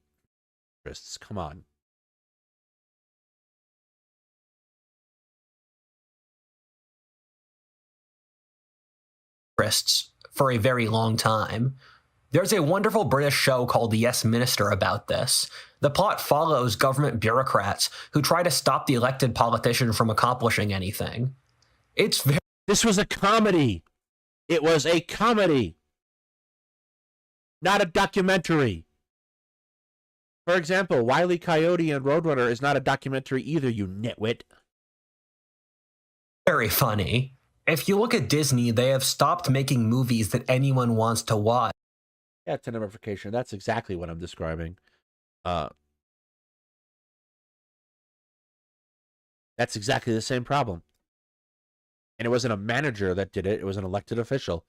interests. Come on. For a very long time. There's a wonderful British show called The Yes Minister about this. The plot follows government bureaucrats who try to stop the elected politician from accomplishing anything. This was a comedy. It was a comedy, not a documentary. For example, Wile E. Coyote and Roadrunner is not a documentary either, you nitwit. Very funny. If you look at Disney, they have stopped making movies that anyone wants to watch. Yeah, tenorification. That's exactly what I'm describing. That's exactly the same problem. And it wasn't a manager that did it. It was an elected official.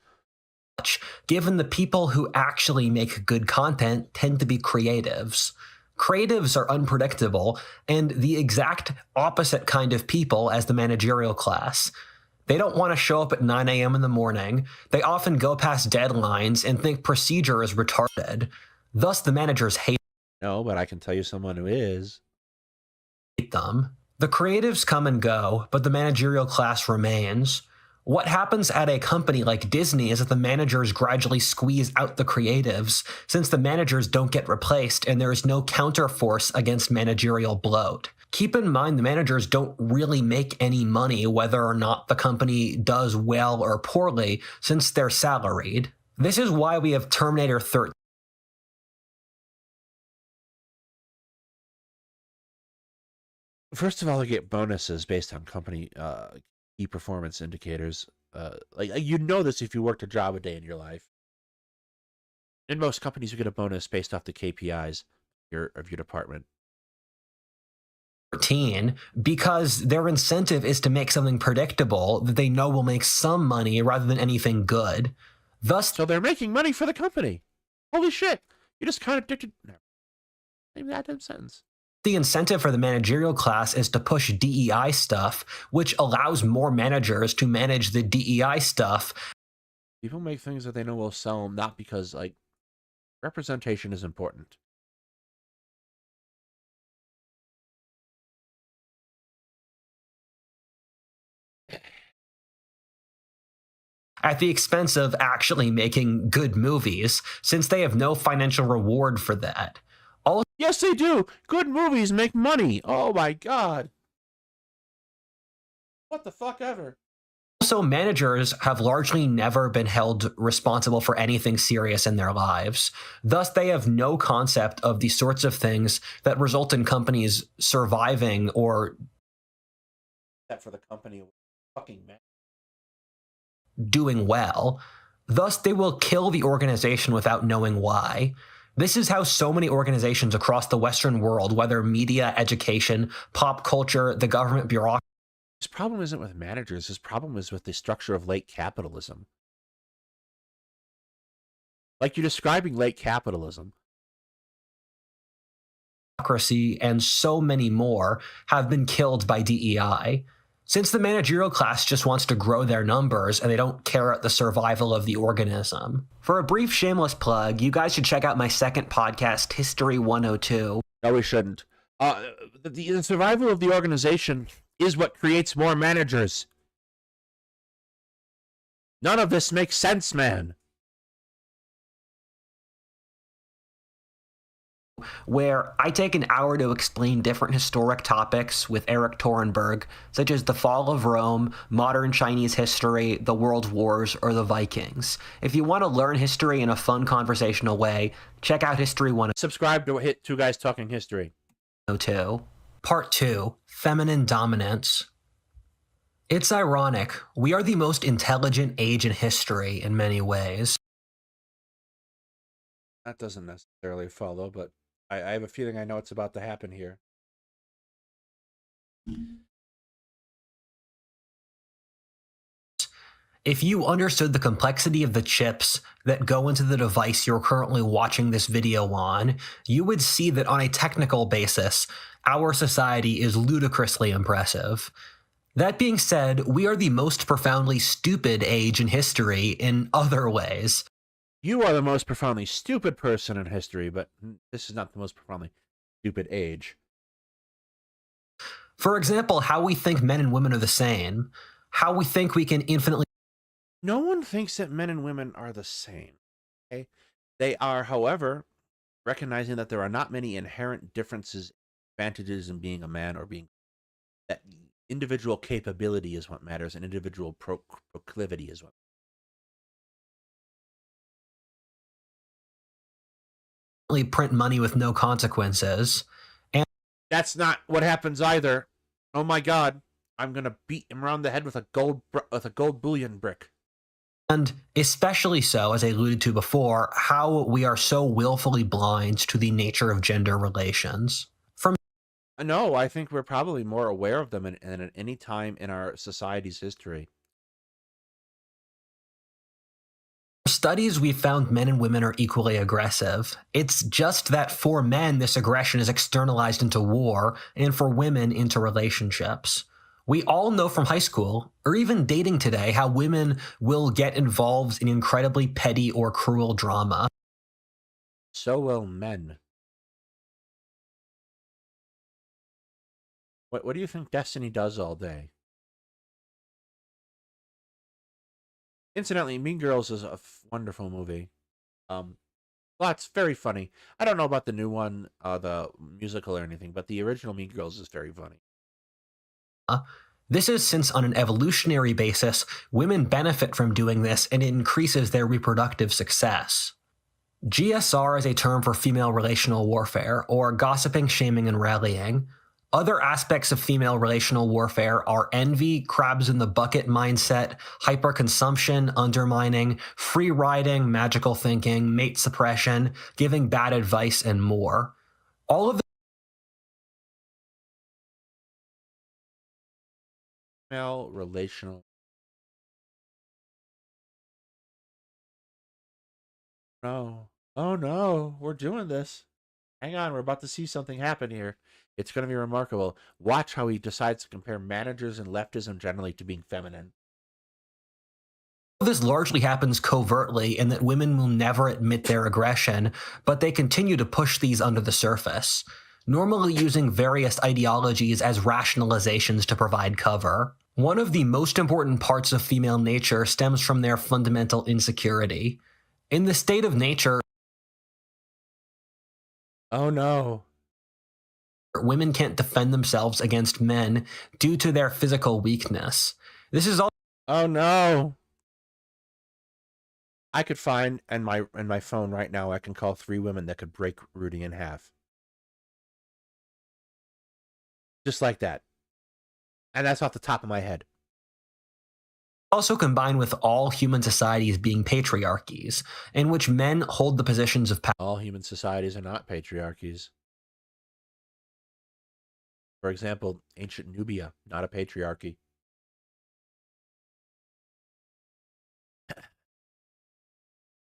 Given the people who actually make good content tend to be creatives. Creatives are unpredictable and the exact opposite kind of people as the managerial class. They don't want to show up at 9 a.m. in the morning. They often go past deadlines and think procedure is retarded. Thus, the managers hate No, but I can tell you someone who is. them. The creatives come and go, but the managerial class remains. What happens at a company like Disney is that the managers gradually squeeze out the creatives, since the managers don't get replaced and there is no counterforce against managerial bloat. Keep in mind the managers don't really make any money whether or not the company does well or poorly, since they're salaried. This is why we have Terminator 13. First of all, they get bonuses based on company key performance indicators. Like you know this if you worked a job a day in your life. In most companies, you get a bonus based off the KPIs of your department. Because their incentive is to make something predictable that they know will make some money rather than anything good. Thus, So they're making money for the company. Holy shit! You just contradicted. No, maybe that sentence. the incentive for the managerial class is to push DEI stuff, which allows more managers to manage the DEI stuff. People make things that they know will sell them, not because like representation is important. At the expense of actually making good movies, since they have no financial reward for that. Yes, they do. Good movies make money. Oh my god. What the fuck ever. Also, managers have largely never been held responsible for anything serious in their lives. Thus, they have no concept of the sorts of things that result in companies surviving or That for the company, fucking man. doing well. Thus, they will kill the organization without knowing why. This is how so many organizations across the Western world, whether media, education, pop culture, the government bureaucracy. His problem isn't with managers. His problem is with the structure of late capitalism. Like you're describing late capitalism. And so many more have been killed by DEI. Since the managerial class just wants to grow their numbers and they don't care about the survival of the organism. For a brief shameless plug, you guys should check out my second podcast, History 102. No, we shouldn't. The survival of the organization is what creates more managers. None of this makes sense, man. Where I take an hour to explain different historic topics with Eric Torenberg, such as the fall of Rome, modern Chinese history, the World Wars, or the Vikings. If you want to learn history in a fun conversational way, check out History 102. Subscribe to Hit Two Guys Talking History. Part 2, Feminine Dominance. It's ironic. We are the most intelligent age in history in many ways. That doesn't necessarily follow, but I have a feeling I know what's about to happen here. If you understood the complexity of the chips that go into the device you're currently watching this video on, you would see that on a technical basis, our society is ludicrously impressive. That being said, we are the most profoundly stupid age in history in other ways. You are the most profoundly stupid person in history, but this is not the most profoundly stupid age. For example, how we think men and women are the same, how we think we can infinitely. No one thinks that men and women are the same. Okay? They are, however, recognizing that there are not many inherent differences, advantages in being a man or being that individual capability is what matters, and individual proclivity is what. Print money with no consequences. And that's not what happens either. Oh my god, I'm gonna beat him around the head with a gold bullion brick. And especially so, as I alluded to before, how we are so willfully blind to the nature of gender relations. No, I think we're probably more aware of them than at any time in our society's history. Studies, we've found men and women are equally aggressive. It's just that for men, this aggression is externalized into war, and for women, into relationships. We all know from high school, or even dating today, how women will get involved in incredibly petty or cruel drama. So will men. What do you think Destiny does all day? Incidentally, Mean Girls is a wonderful movie. Lots very funny. I don't know about the new one, the musical or anything, but the original Mean Girls is very funny. This is since, on an evolutionary basis, women benefit from doing this and it increases their reproductive success. GSR is a term for female relational warfare, or gossiping, shaming, and rallying. Other aspects of female relational warfare are envy, crabs in the bucket mindset, hyperconsumption, undermining, free riding, magical thinking, mate suppression, giving bad advice, and more. All of the Female relational. No. Oh no, we're doing this. Hang on, we're about to see something happen here. It's going to be remarkable. Watch how he decides to compare managers and leftism generally to being feminine. this largely happens covertly in that women will never admit their aggression, but they continue to push these under the surface, normally using various ideologies as rationalizations to provide cover. One of the most important parts of female nature stems from their fundamental insecurity. In the state of nature, Oh no. women can't defend themselves against men due to their physical weakness. This is all. Oh no. I could find in my phone right now, I can call 3 women that could break Rudy in half. Just like that. And that's off the top of my head. Also combined with all human societies being patriarchies, in which men hold the positions of power. All human societies are not patriarchies. For example, ancient Nubia, not a patriarchy.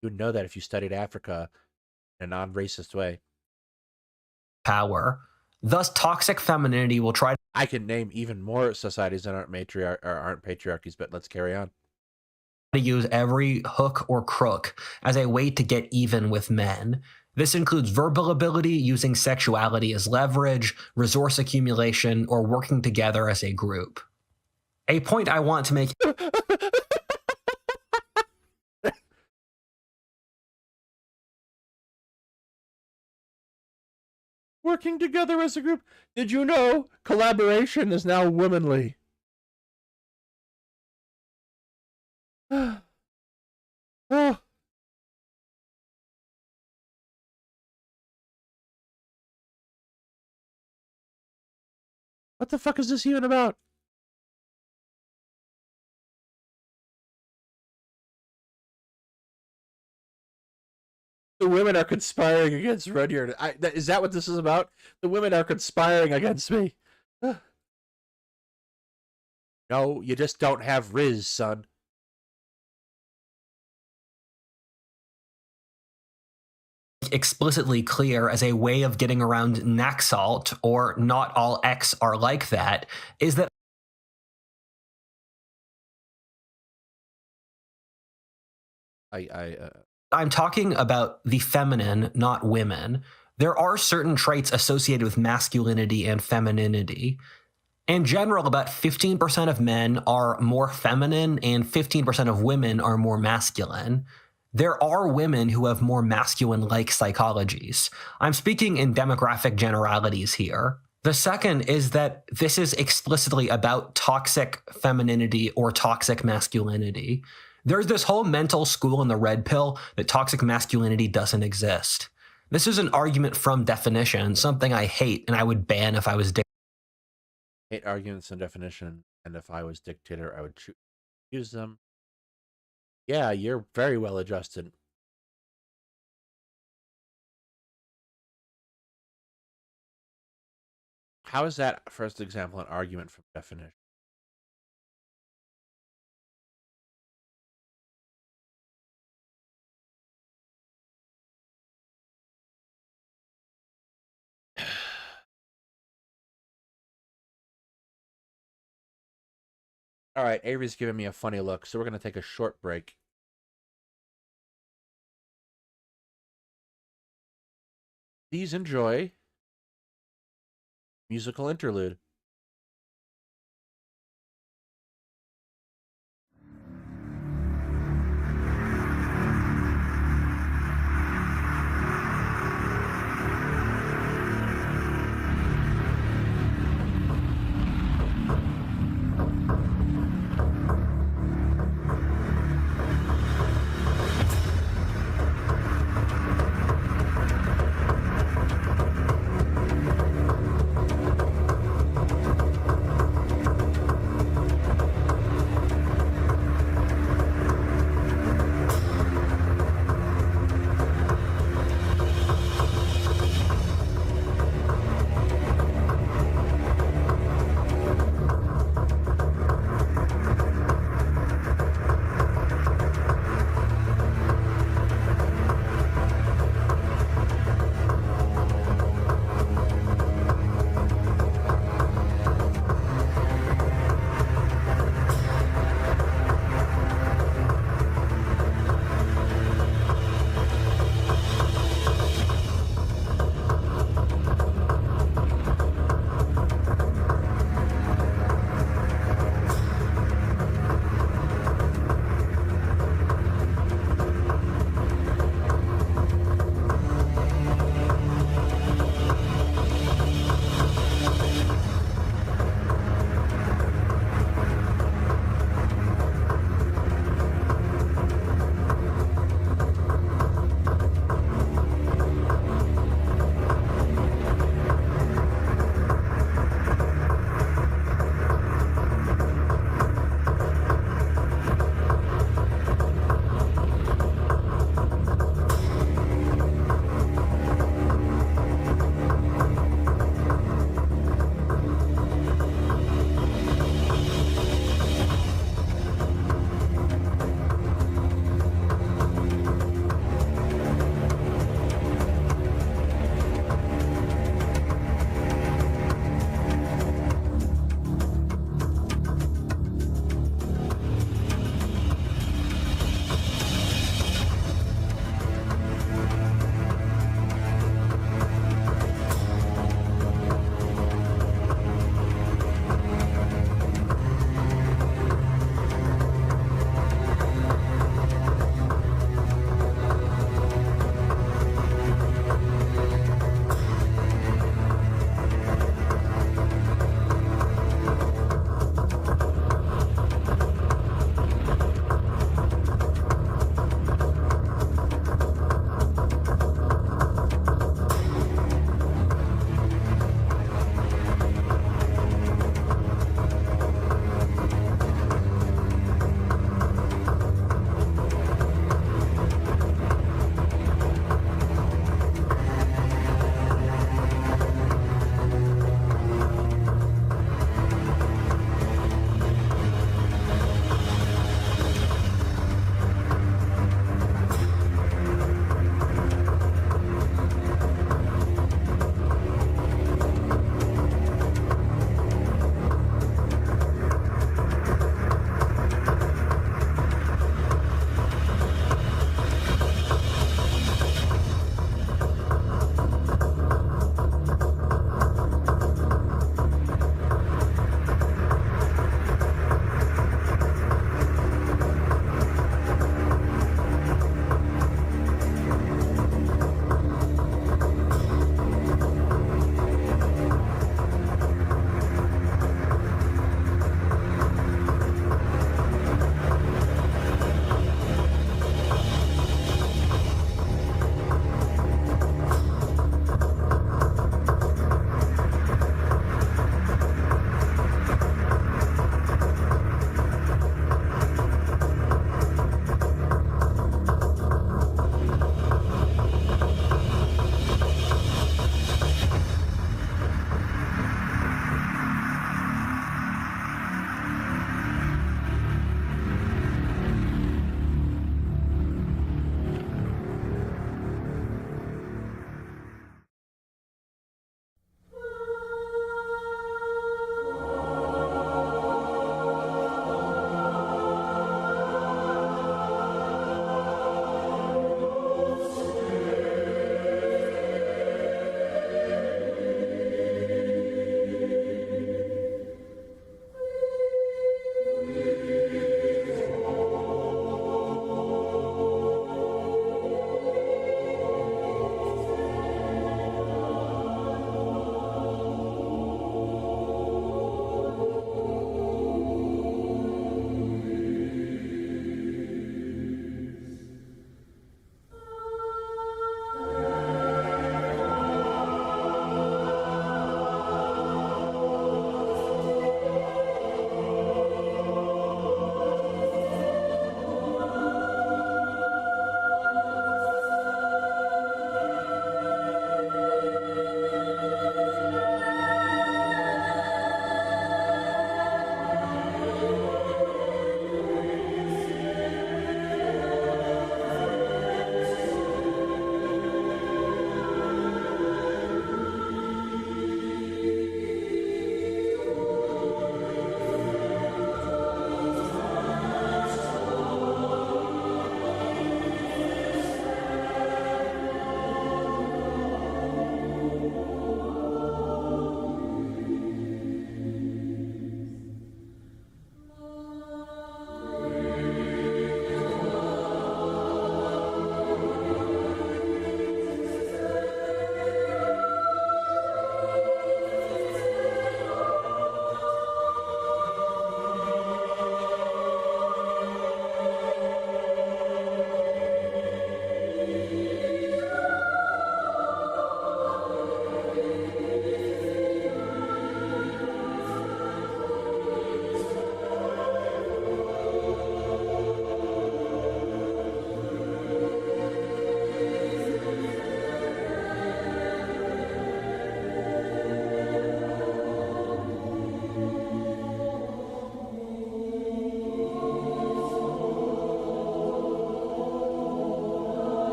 You would know that if you studied Africa in a non-racist way. Power. Thus, toxic femininity will try I can name even more societies that aren't patriarchies, but let's carry on. to use every hook or crook as a way to get even with men. This includes verbal ability, using sexuality as leverage, resource accumulation, or working together as a group. A point I want to make. Working together as a group. Did you know collaboration is now womanly? Oh. What the fuck is this even about? The women are conspiring against Rudyard. Is that what this is about? The women are conspiring against me. No, you just don't have Riz, son. Explicitly clear as a way of getting around Naxalt, or not all X are like that, is that I'm talking about the feminine, not women. There are certain traits associated with masculinity and femininity. In general, about 15% of men are more feminine and 15% of women are more masculine. There are women who have more masculine-like psychologies. I'm speaking in demographic generalities here. The second is that this is explicitly about toxic femininity or toxic masculinity. There's this whole mental school in the red pill that toxic masculinity doesn't exist. This is an argument from definition, something I hate and I would ban if I was hate arguments and definition, and if I was dictator, I would use them. Yeah, you're very well adjusted. How is that, first example, an argument from definition? All right, Avery's giving me a funny look, so we're going to take a short break. Please enjoy musical interlude.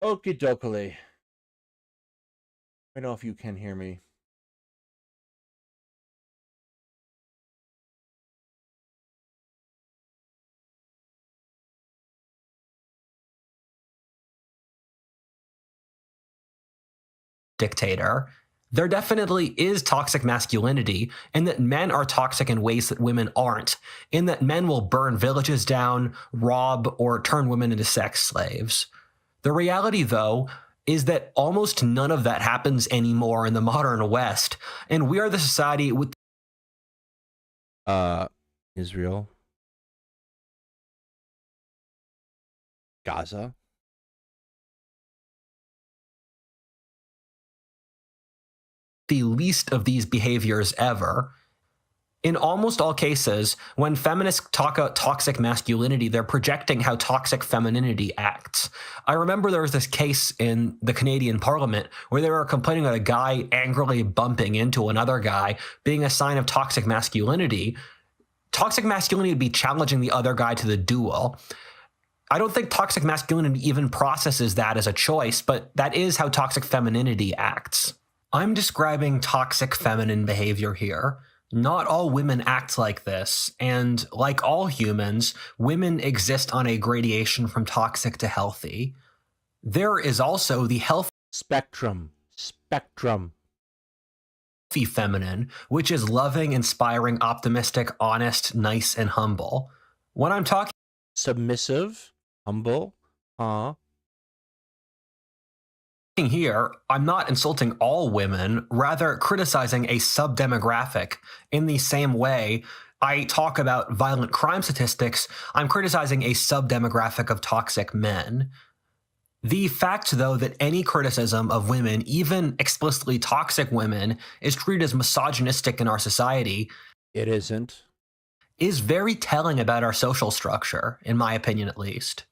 Okie dokie. I don't know if you can hear me. Dictator, there definitely is toxic masculinity, in that men are toxic in ways that women aren't, in that men will burn villages down, rob, or turn women into sex slaves. The reality, though, is that almost none of that happens anymore in the modern West, and we are the society with Israel, Gaza. the least of these behaviors ever. In almost all cases, when feminists talk about toxic masculinity, they're projecting how toxic femininity acts. I remember there was this case in the Canadian Parliament where they were complaining about a guy angrily bumping into another guy being a sign of toxic masculinity. Toxic masculinity would be challenging the other guy to the duel. I don't think toxic masculinity even processes that as a choice, but that is how toxic femininity acts. I'm describing toxic feminine behavior here. Not all women act like this, and like all humans, women exist on a gradation from toxic to healthy. There is also the healthy Spectrum. feminine, which is loving, inspiring, optimistic, honest, nice, and humble. When I'm talking Submissive. Humble. here, I'm not insulting all women, rather criticizing a subdemographic. In the same way, I talk about violent crime statistics, I'm criticizing a subdemographic of toxic men. The fact, though, that any criticism of women, even explicitly toxic women, is treated as misogynistic in our society It isn't. is very telling about our social structure, in my opinion at least.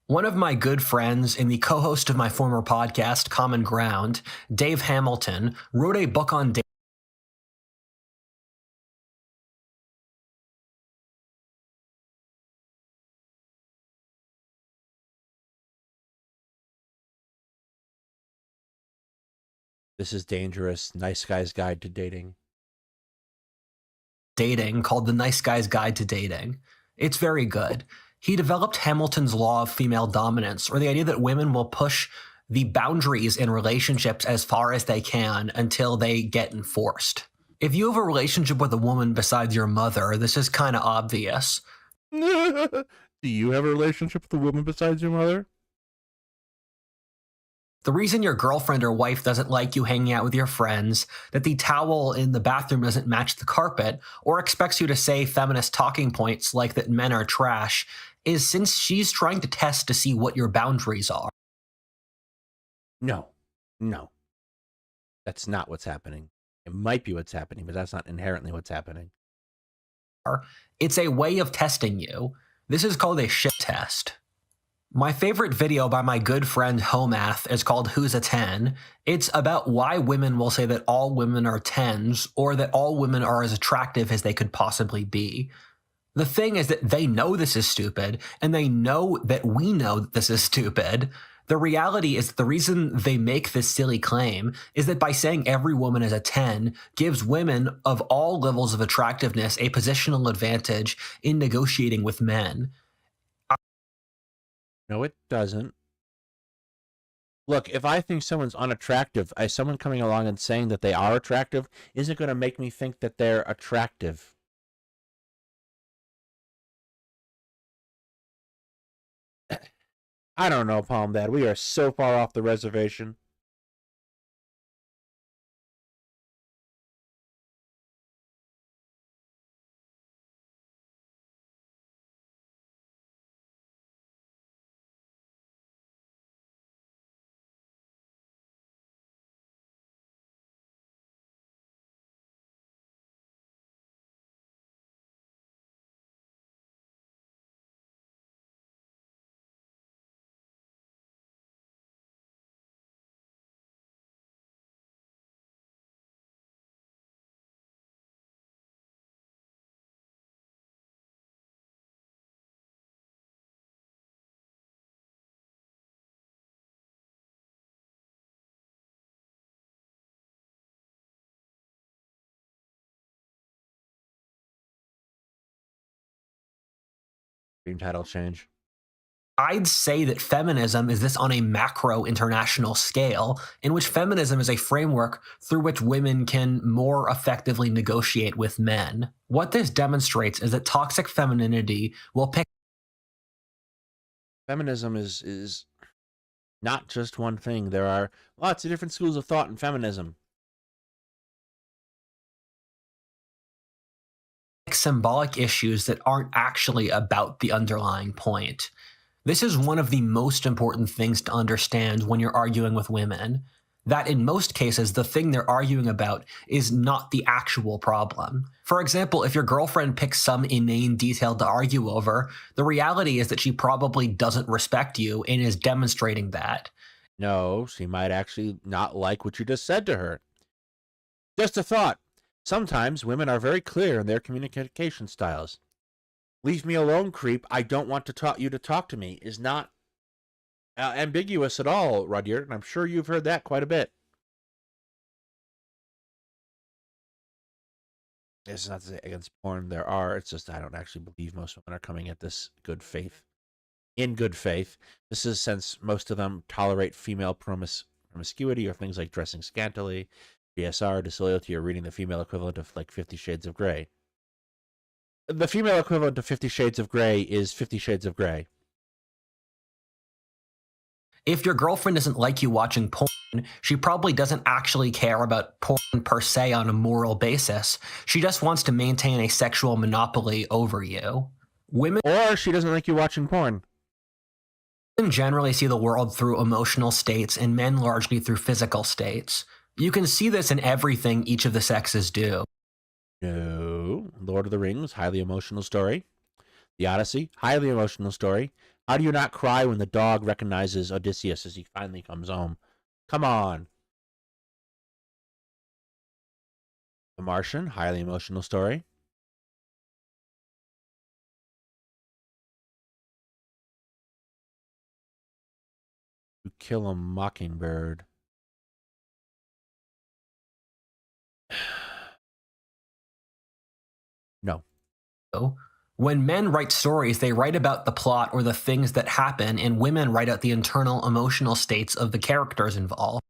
One of my good friends and the co-host of my former podcast, Common Ground, Dave Hamilton, wrote a book on This is dangerous. Nice guy's guide to dating. dating called The Nice Guy's Guide to Dating. It's very good. He developed Hamilton's law of female dominance, or the idea that women will push the boundaries in relationships as far as they can until they get enforced. If you have a relationship with a woman besides your mother, this is kind of obvious. Do you have a relationship with a woman besides your mother? The reason your girlfriend or wife doesn't like you hanging out with your friends, that the towel in the bathroom doesn't match the carpet, or expects you to say feminist talking points like that men are trash, is since she's trying to test to see what your boundaries are. No. That's not what's happening. It might be what's happening, but that's not inherently what's happening. It's a way of testing you. This is called a shit test. My favorite video by my good friend Homath is called Who's a 10? It's about why women will say that all women are 10s, or that all women are as attractive as they could possibly be. The thing is that they know this is stupid, and they know that we know that this is stupid. The reality is that the reason they make this silly claim is that by saying every woman is a 10 gives women of all levels of attractiveness a positional advantage in negotiating with men. No, it doesn't. Look, if I think someone's unattractive, someone coming along and saying that they are attractive isn't going to make me think that they're attractive. I don't know, Palm Dad. We are so far off the reservation. Dream title change. I'd say that feminism is this on a macro international scale, in which feminism is a framework through which women can more effectively negotiate with men. What this demonstrates is that toxic femininity will pick. Feminism is not just one thing. There are lots of different schools of thought in feminism. Symbolic issues that aren't actually about the underlying point. This is one of the most important things to understand when you're arguing with women. That in most cases, the thing they're arguing about is not the actual problem. For example, if your girlfriend picks some inane detail to argue over, the reality is that she probably doesn't respect you and is demonstrating that. No, she might actually not like what you just said to her. Just a thought. Sometimes women are very clear in their communication styles. Leave me alone, creep. I don't want you to talk to me is not ambiguous at all, Rudyard, and I'm sure you've heard that quite a bit. It's not to say against porn. There are. It's just I don't actually believe most women are coming at this in good faith. This is since most of them tolerate female promiscuity or things like dressing scantily, GSR, disloyalty, or reading the female equivalent of like 50 Shades of Grey. The female equivalent of 50 Shades of Grey is 50 Shades of Grey. If your girlfriend doesn't like you watching porn, she probably doesn't actually care about porn per se on a moral basis. She just wants to maintain a sexual monopoly over you. Or she doesn't like you watching porn. Women generally see the world through emotional states and men largely through physical states. You can see this in everything each of the sexes do. No. Lord of the Rings, highly emotional story. The Odyssey, highly emotional story. How do you not cry when the dog recognizes Odysseus as he finally comes home? Come on. The Martian, highly emotional story. To Kill a Mockingbird. No. When men write stories, they write about the plot or the things that happen, and women write out the internal emotional states of the characters involved.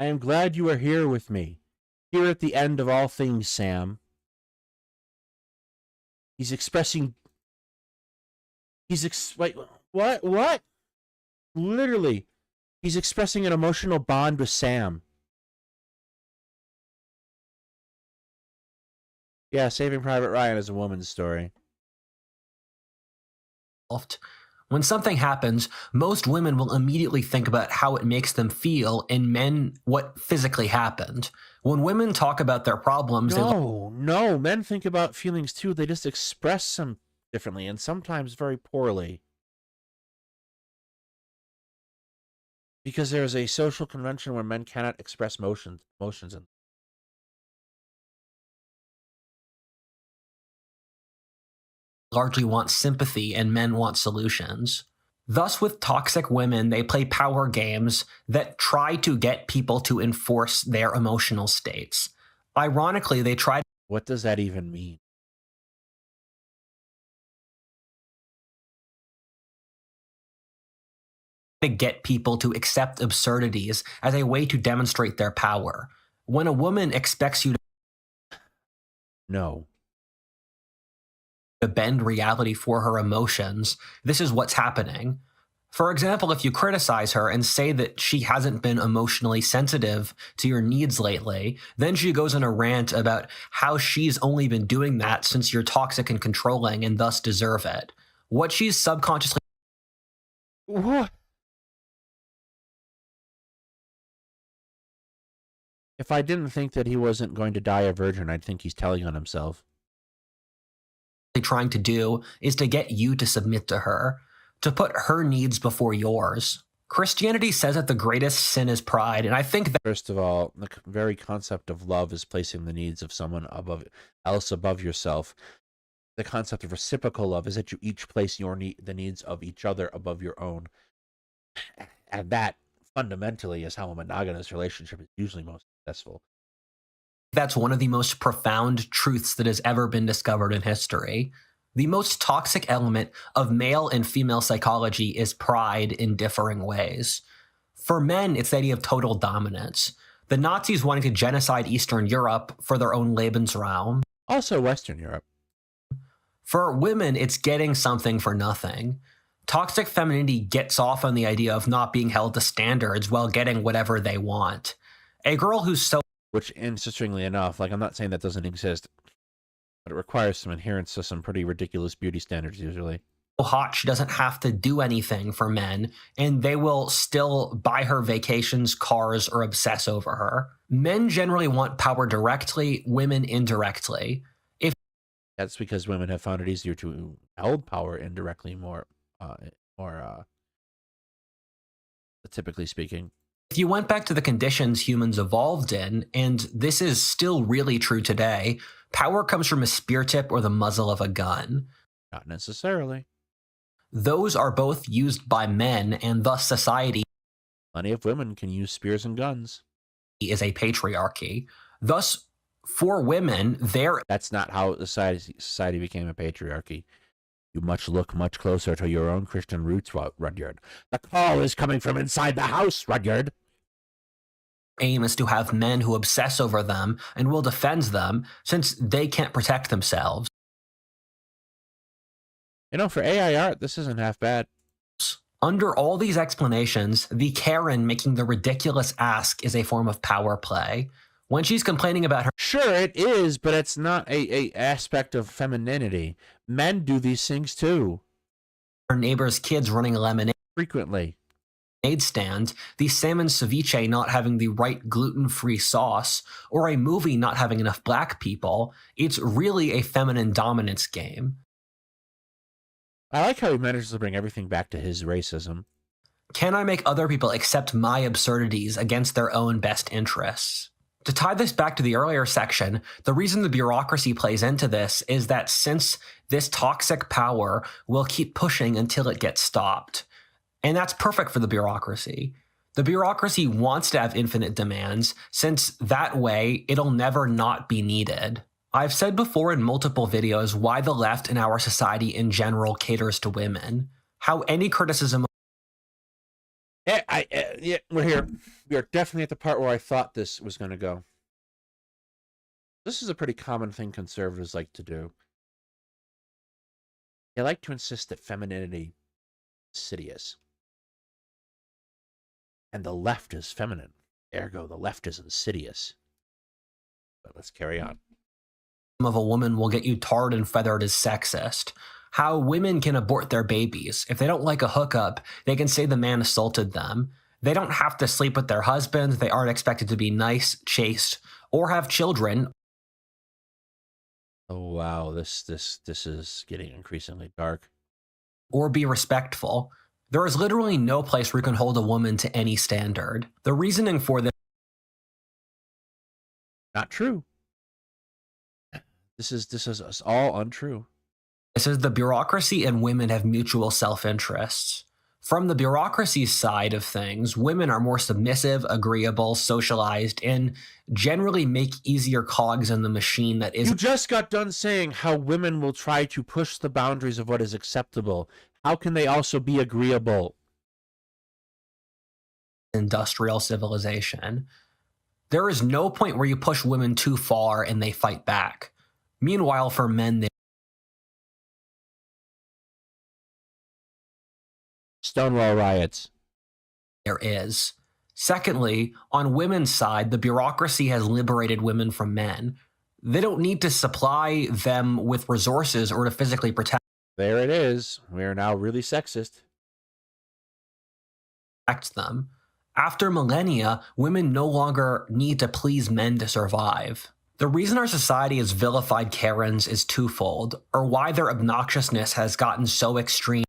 I am glad you are here with me. Here at the end of all things, Sam. He's expressing. Wait, what? What? Literally, he's expressing an emotional bond with Sam. Yeah, Saving Private Ryan is a woman's story. When something happens, most women will immediately think about how it makes them feel, and men what physically happened. When women talk about their problems, no, men think about feelings too. They just express them differently and sometimes very poorly. Because there is a social convention where men cannot express emotions and largely want sympathy and men want solutions. Thus, with toxic women, they play power games that try to get people to enforce their emotional states. Ironically, they try. What does that even mean? To get people to accept absurdities as a way to demonstrate their power. When a woman expects you to bend reality for her emotions, this is what's happening. For example, if you criticize her and say that she hasn't been emotionally sensitive to your needs lately, then she goes on a rant about how she's only been doing that since you're toxic and controlling and thus deserve it. What she's subconsciously. What? If I didn't think that he wasn't going to die a virgin, I'd think he's telling on himself. Trying to do is to get you to submit to her, to put her needs before yours. Christianity says that the greatest sin is pride, and I think that first of all, the very concept of love is placing the needs of someone above yourself. the concept of reciprocal love is that you each place the needs of each other above your own, and that fundamentally is how a monogamous relationship is usually most successful. That's one of the most profound truths that has ever been discovered in history. The most toxic element of male and female psychology is pride in differing ways. For men, it's the idea of total dominance. The Nazis wanting to genocide Eastern Europe for their own Lebensraum. Also, Western Europe. For women, it's getting something for nothing. Toxic femininity gets off on the idea of not being held to standards while getting whatever they want. A girl who's so... Which, interestingly enough, like, I'm not saying that doesn't exist, but it requires some adherence to some pretty ridiculous beauty standards usually. hot she doesn't have to do anything for men, and they will still buy her vacations, cars, or obsess over her. Men generally want power directly, women indirectly. That's because women have found it easier to hold power indirectly more typically speaking. If you went back to the conditions humans evolved in, and this is still really true today, power comes from a spear tip or the muzzle of a gun. Not necessarily. Those are both used by men, and thus society Plenty of women can use spears and guns. is a patriarchy. Thus, for women, That's not how society became a patriarchy. You look much closer to your own Christian roots, Rudyard. The call is coming from inside the house, Rudyard. aim is to have men who obsess over them and will defend them since they can't protect themselves. For AI art, this isn't half bad. Under all these explanations, the Karen making the ridiculous ask is a form of power play. When she's complaining about her... Sure, it is, but it's not a aspect of femininity. Men do these things too. her neighbor's kids running a lemonade Frequently. stand, the salmon ceviche not having the right gluten-free sauce, or a movie not having enough black people, it's really a feminine dominance game. I like how he manages to bring everything back to his racism. Can I make other people accept my absurdities against their own best interests? To tie this back to the earlier section, the reason the bureaucracy plays into this is that since this toxic power will keep pushing until it gets stopped. And that's perfect for the bureaucracy. The bureaucracy wants to have infinite demands, since that way it'll never not be needed. I've said before in multiple videos why the left in our society in general caters to women. How any criticism... Yeah, we're here. We are definitely at the part where I thought this was going to go. This is a pretty common thing conservatives like to do. They like to insist that femininity is insidious. And the left is feminine. Ergo, the left is insidious. But let's carry on. of a woman will get you tarred and feathered as sexist. How women can abort their babies. If they don't like a hookup, they can say the man assaulted them. They don't have to sleep with their husbands. They aren't expected to be nice, chaste, or have children. Oh wow, this is getting increasingly dark. Or be respectful. There is literally no place where you can hold a woman to any standard. The reasoning for this... Not true. This is all untrue. This is the bureaucracy and women have mutual self-interests. From the bureaucracy's side of things, women are more submissive, agreeable, socialized, and generally make easier cogs in the machine that is... You just got done saying how women will try to push the boundaries of what is acceptable. How can they also be agreeable? Industrial civilization. There is no point where you push women too far and they fight back. Meanwhile, for men, Stonewall riots. there is. Secondly, on women's side, the bureaucracy has liberated women from men. They don't need to supply them with resources or to physically protect There it is. We are now really sexist. them. After millennia, women no longer need to please men to survive. The reason our society has vilified Karens is twofold, or why their obnoxiousness has gotten so extreme.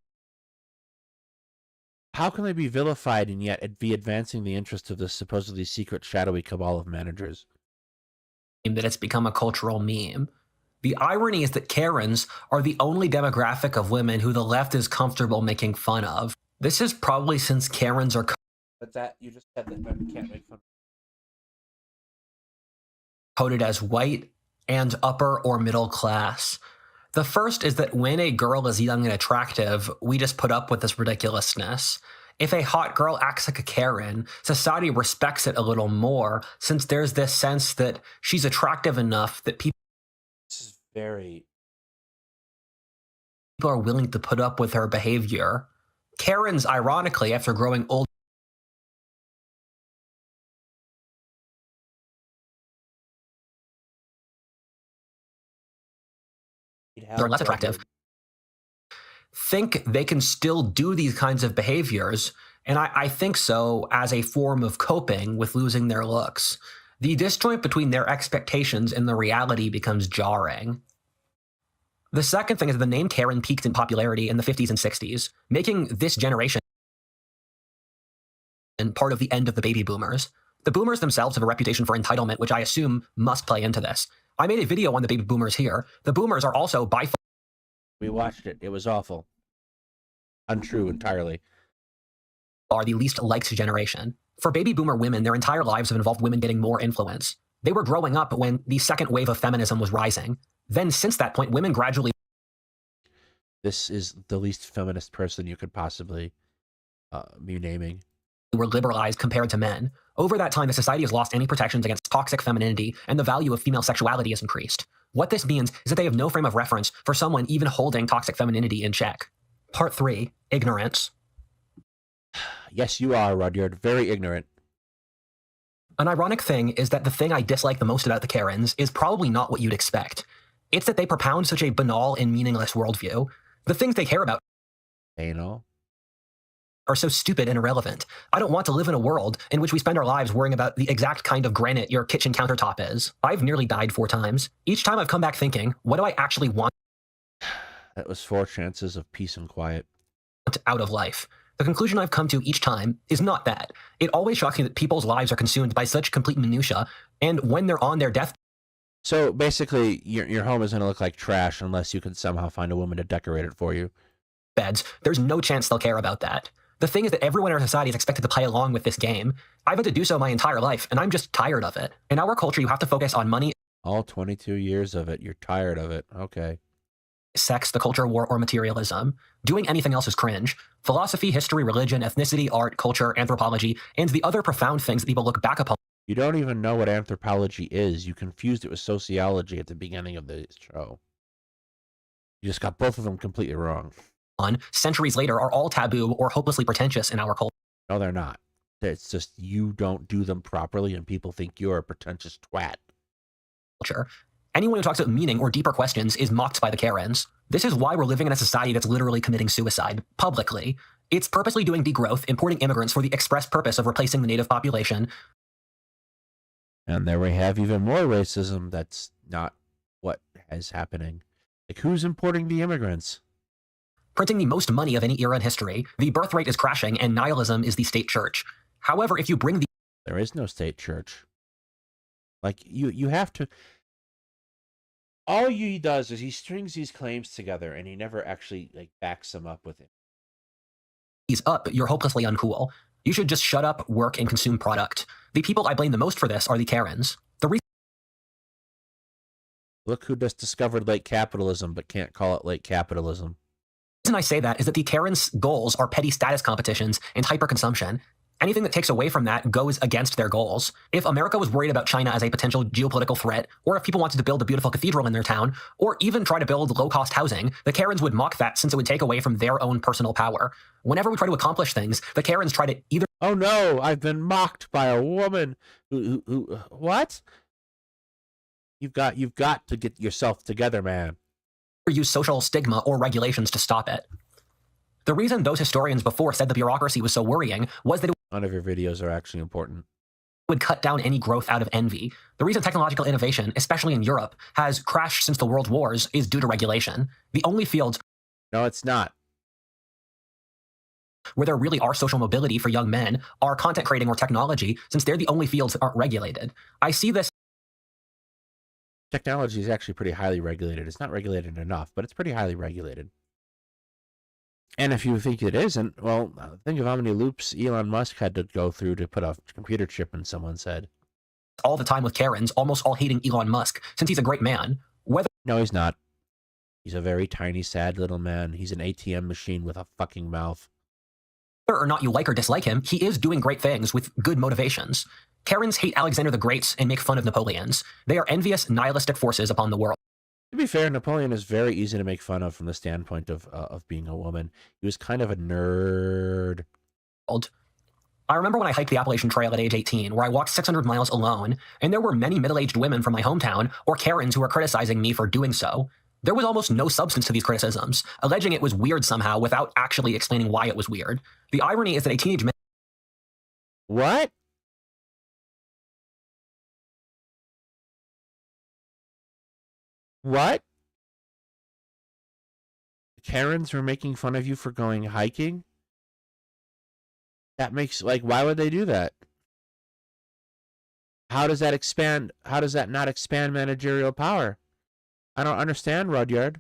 How can they be vilified and yet be advancing the interests of this supposedly secret shadowy cabal of managers? That it's become a cultural meme. The irony is that Karens are the only demographic of women who the left is comfortable making fun of. This is probably since Karens are But that you just said that men can't make fun. coded as white and upper or middle class. The first is that when a girl is young and attractive, we just put up with this ridiculousness. If a hot girl acts like a Karen, society respects it a little more, since there's this sense that she's attractive enough that people This is very. are willing to put up with her behavior. Karens, ironically, after growing old, they're less attractive, think they can still do these kinds of behaviors, and I think so as a form of coping with losing their looks. The disjoint between their expectations and the reality becomes jarring. The second thing is the name Karen peaked in popularity in the 50s and 60s, making this generation part of the end of the baby boomers. The boomers themselves have a reputation for entitlement, which I assume must play into this. I made a video on the baby boomers here. The boomers are also by far. We watched it. It was awful. Untrue entirely. Are the least liked generation. For baby boomer women, their entire lives have involved women getting more influence. They were growing up when the second wave of feminism was rising. Then, since that point, women gradually. This is the least feminist person you could possibly be naming. Were liberalized compared to men. Over that time, the society has lost any protections against toxic femininity, and the value of female sexuality has increased. What this means is that they have no frame of reference for someone even holding toxic femininity in check. Part 3, ignorance. Yes, you are, Rudyard. Very ignorant. An ironic thing is that the thing I dislike the most about the Karens is probably not what you'd expect. It's that they propound such a banal and meaningless worldview. The things they care about are so stupid and irrelevant. I don't want to live in a world in which we spend our lives worrying about the exact kind of granite your kitchen countertop is. I've nearly died 4 times. Each time I've come back thinking, what do I actually want? That was 4 chances of peace and quiet. Out of life. The conclusion I've come to each time is not that. It always shocks me that people's lives are consumed by such complete minutia, and when they're on their death. So basically, your home is going to look like trash unless you can somehow find a woman to decorate it for you. Beds. There's no chance they'll care about that. The thing is that everyone in our society is expected to play along with this game. I've had to do so my entire life, and I'm just tired of it. In our culture, you have to focus on money. All 22 years of it, you're tired of it. Okay. Sex, the culture war, or materialism. Doing anything else is cringe. Philosophy, history, religion, ethnicity, art, culture, anthropology, and the other profound things that people look back upon. You don't even know what anthropology is. You confused it with sociology at the beginning of the show. You just got both of them completely wrong. Centuries later are all taboo or hopelessly pretentious in our culture. No, they're not. It's just you don't do them properly and people think you're a pretentious twat. Anyone who talks about meaning or deeper questions is mocked by the Karens. This is why we're living in a society that's literally committing suicide, publicly. It's purposely doing degrowth, importing immigrants for the express purpose of replacing the native population. And there we have even more racism. That's not what is happening. Like, who's importing the immigrants? Printing the most money of any era in history, the birth rate is crashing, and nihilism is the state church. However, if you bring the... There is no state church. Like, you have to... All he does is he strings these claims together, and he never actually, like, backs them up with it. He's up, you're hopelessly uncool. You should just shut up, work, and consume product. The people I blame the most for this are the Karens. Look who just discovered late capitalism, but can't call it late capitalism. The reason I say that is that the Karens' goals are petty status competitions and hyperconsumption. Anything that takes away from that goes against their goals. If America was worried about China as a potential geopolitical threat, or if people wanted to build a beautiful cathedral in their town, or even try to build low-cost housing, the Karens would mock that since it would take away from their own personal power. Whenever we try to accomplish things, the Karens try to either... Oh no, I've been mocked by a woman who what? You've got to get yourself together, man. Use social stigma or regulations to stop it. The reason those historians before said the bureaucracy was so worrying was that it None of your videos are actually important. would cut down any growth out of envy. The reason technological innovation, especially in Europe, has crashed since the World Wars is due to regulation. The only fields... No, it's not. Where there really are social mobility for young men are content creating or technology, since they're the only fields that aren't regulated. I see this Technology is actually pretty highly regulated. It's not regulated enough, but it's pretty highly regulated. And if you think it isn't, well, think of how many loops Elon Musk had to go through to put a computer chip in someone's head. All the time with Karens, almost all hating Elon Musk, since he's a great man. No, he's not. He's a very tiny, sad little man. He's an ATM machine with a fucking mouth. Whether or not you like or dislike him, he is doing great things with good motivations. Karens hate Alexander the Great and make fun of Napoleons. They are envious, nihilistic forces upon the world. To be fair, Napoleon is very easy to make fun of from the standpoint of being a woman. He was kind of a nerd. I remember when I hiked the Appalachian Trail at age 18, where I walked 600 miles alone, and there were many middle-aged women from my hometown, or Karens, who were criticizing me for doing so. There was almost no substance to these criticisms, alleging it was weird somehow without actually explaining why it was weird. The irony is that a teenage man— What? What? Karens were making fun of you for going hiking? That makes, like, why would they do that? How does that expand? How does that not expand managerial power? I don't understand, Rudyard.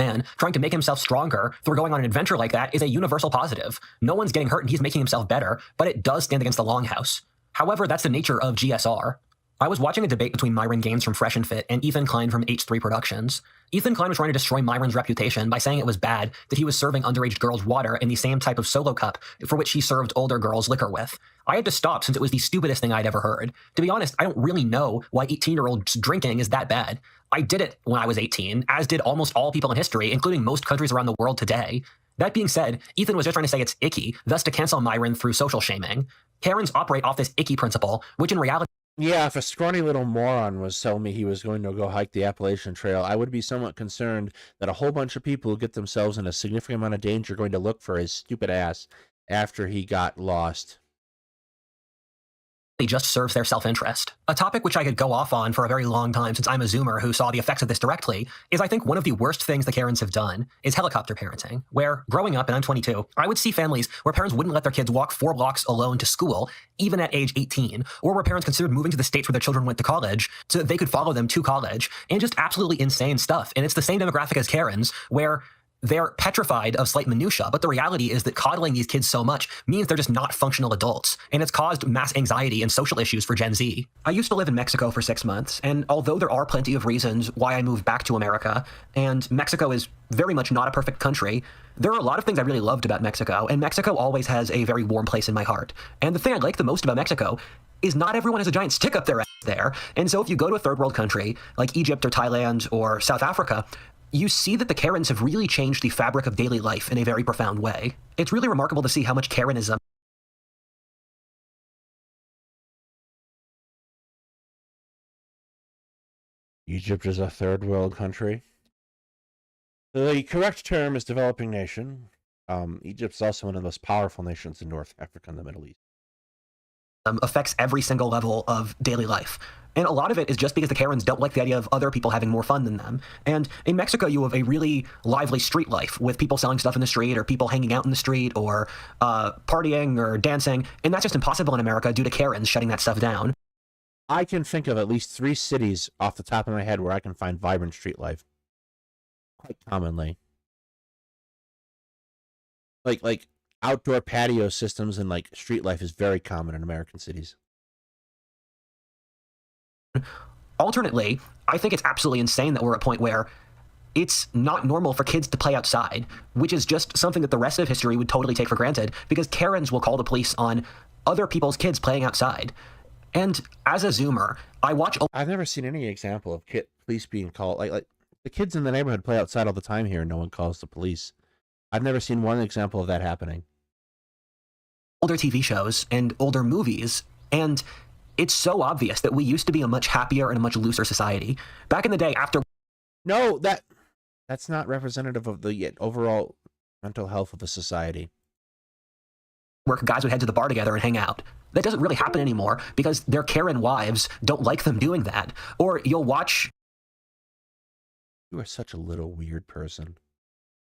Man trying to make himself stronger through going on an adventure like that is a universal positive. No one's getting hurt and he's making himself better, but it does stand against the Longhouse. However, that's the nature of GSR. I was watching a debate between Myron Gaines from Fresh and Fit and Ethan Klein from H3 Productions. Ethan Klein was trying to destroy Myron's reputation by saying it was bad that he was serving underage girls water in the same type of solo cup for which he served older girls liquor with. I had to stop since it was the stupidest thing I'd ever heard. To be honest, I don't really know why 18-year-olds drinking is that bad. I did it when I was 18, as did almost all people in history, including most countries around the world today. That being said, Ethan was just trying to say it's icky, thus to cancel Myron through social shaming. Karens operate off this icky principle, which in reality— Yeah, if a scrawny little moron was telling me he was going to go hike the Appalachian Trail, I would be somewhat concerned that a whole bunch of people who get themselves in a significant amount of danger are going to look for his stupid ass after he got lost. just serves their self-interest. A topic which I could go off on for a very long time, since I'm a Zoomer who saw the effects of this directly, is I think one of the worst things the Karens have done is helicopter parenting, where growing up, and I'm 22, I would see families where parents wouldn't let their kids walk 4 blocks alone to school, even at age 18, or where parents considered moving to the states where their children went to college so that they could follow them to college, and just absolutely insane stuff. And it's the same demographic as Karens, where they're petrified of slight minutia, but the reality is that coddling these kids so much means they're just not functional adults, and it's caused mass anxiety and social issues for Gen Z. I used to live in Mexico for 6 months, and although there are plenty of reasons why I moved back to America, and Mexico is very much not a perfect country, there are a lot of things I really loved about Mexico, and Mexico always has a very warm place in my heart. And the thing I like the most about Mexico is not everyone has a giant stick up their ass there, and so if you go to a third world country like Egypt or Thailand or South Africa, you see that the Karens have really changed the fabric of daily life in a very profound way. It's really remarkable to see how much Karenism Egypt is a third world country. The correct term is developing nation. Egypt's also one of the most powerful nations in North Africa and the Middle East. Affects every single level of daily life. And a lot of it is just because the Karens don't like the idea of other people having more fun than them. And in Mexico, you have a really lively street life with people selling stuff in the street or people hanging out in the street or partying or dancing. And that's just impossible in America due to Karens shutting that stuff down. I can think of at least 3 cities off the top of my head where I can find vibrant street life. Quite commonly. Like outdoor patio systems and like street life is very common in American cities. Alternately, I think it's absolutely insane that we're at a point where it's not normal for kids to play outside, which is just something that the rest of history would totally take for granted, because Karens will call the police on other people's kids playing outside. And as a Zoomer, I watch— I've never seen any example of police being called. Like the kids in the neighborhood play outside all the time here and no one calls the police. I've never seen one example of that happening. Older TV shows and older movies, and it's so obvious that we used to be a much happier and a much looser society. Back in the day, after— No, that's not representative of the overall mental health of the society. Work, guys would head to the bar together and hang out. That doesn't really happen anymore because their Karen wives don't like them doing that. Or you'll watch— You are such a little weird person.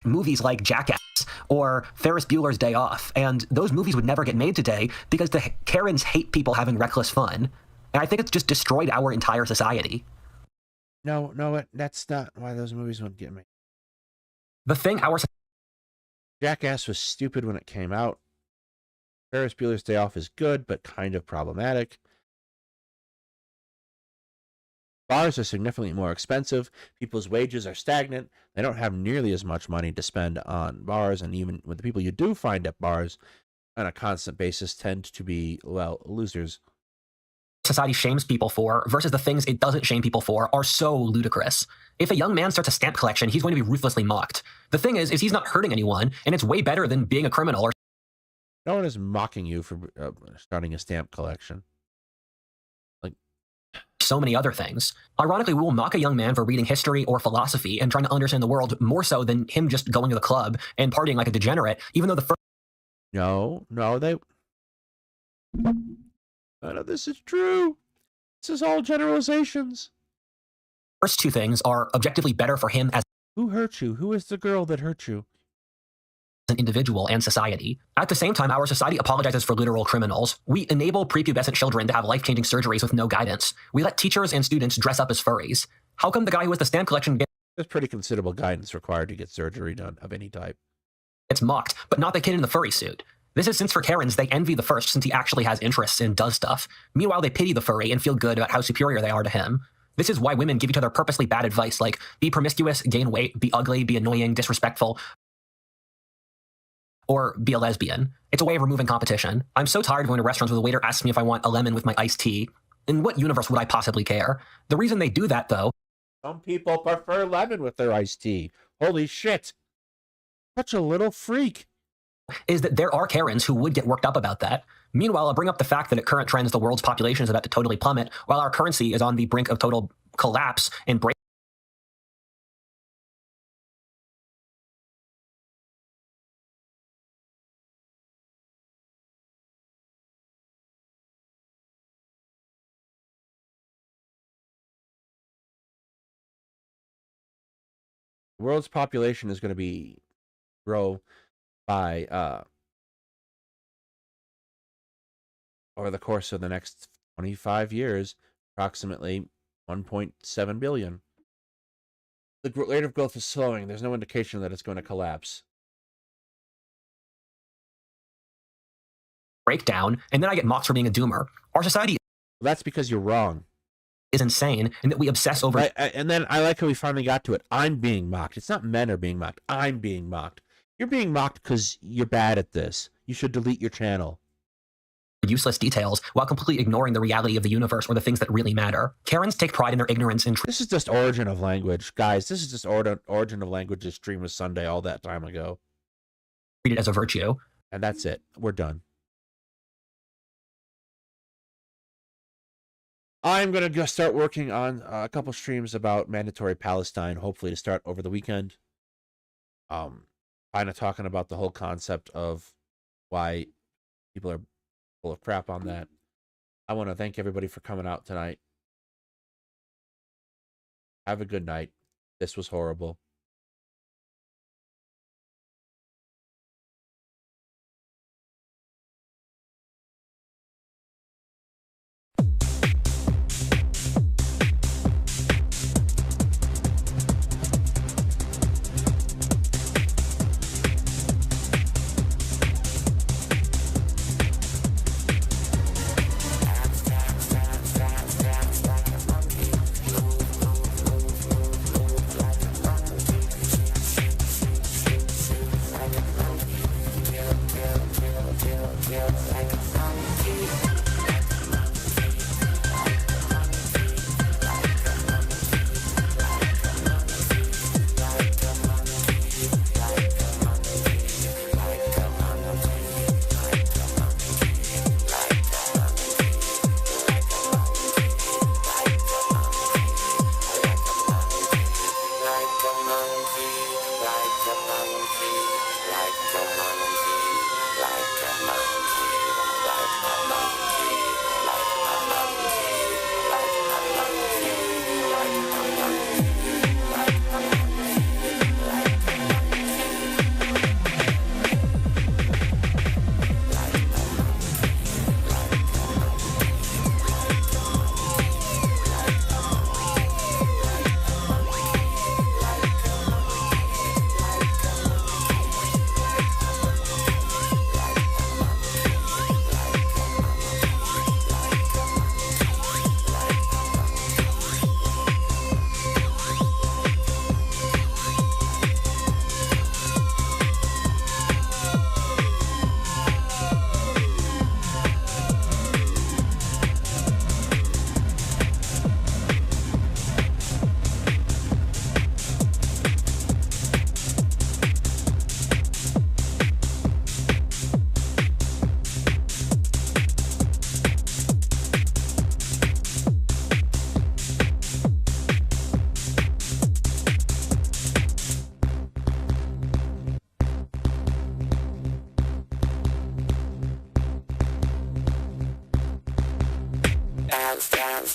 Movies like Jackass or Ferris Bueller's Day Off, and those movies would never get made today because the Karens hate people having reckless fun. And I think it's just destroyed our entire society. No, that's not why those movies won't get me. The thing our Jackass was stupid when it came out. Ferris Bueller's Day Off is good, but kind of problematic. Bars are significantly more expensive. People's wages are stagnant. They don't have nearly as much money to spend on bars, and even with the people you do find at bars on a constant basis tend to be, well, losers. society shames people for versus the things it doesn't shame people for are so ludicrous. If a young man starts a stamp collection, he's going to be ruthlessly mocked. The thing is he's not hurting anyone, and it's way better than being a criminal or No one is mocking you for starting a stamp collection. so many other things. Ironically, we will mock a young man for reading history or philosophy and trying to understand the world more so than him just going to the club and partying like a degenerate, even though the first No, none of this is true. This is all generalizations. first two things are objectively better for him as Who hurt you? Who is the girl that hurt you? an individual and society. At the same time, our society apologizes for literal criminals. We enable prepubescent children to have life-changing surgeries with no guidance. We let teachers and students dress up as furries. How come the guy who has the stamp collection There's pretty considerable guidance required to get surgery done of any type. gets mocked, but not the kid in the furry suit? This is since for Karens, they envy the first since he actually has interests and does stuff. Meanwhile, they pity the furry and feel good about how superior they are to him. This is why women give each other purposely bad advice like, be promiscuous, gain weight, be ugly, be annoying, disrespectful, or be a lesbian. It's a way of removing competition. I'm so tired of going to restaurants where the waiter asks me if I want a lemon with my iced tea. In what universe would I possibly care? The reason they do that, though, Some people prefer lemon with their iced tea. Holy shit. Such a little freak. is that there are Karens who would get worked up about that. Meanwhile, I'll bring up the fact that at current trends, the world's population is about to totally plummet, while our currency is on the brink of total collapse and break. The world's population is going to grow by over the course of the next 25 years, approximately 1.7 billion. The rate of growth is slowing. There's no indication that it's going to collapse. Breakdown, and then I get mocked for being a doomer. Our society Well, that's because you're wrong. is insane, and that we obsess over And then I like how we finally got to it. I'm being mocked. It's not men are being mocked. I'm being mocked. You're being mocked because you're bad at this. You should delete your channel. useless details while completely ignoring the reality of the universe or the things that really matter. Karens take pride in their ignorance and This is just origin of language. Guys, this is just origin of language. Just Stream of Sunday all that time ago. treat it as a virtue. And that's it. We're done. I'm going to go start working on a couple streams about mandatory Palestine, hopefully to start over the weekend. Kind of talking about the whole concept of why people are full of crap on that. I want to thank everybody for coming out tonight. Have a good night. This was horrible.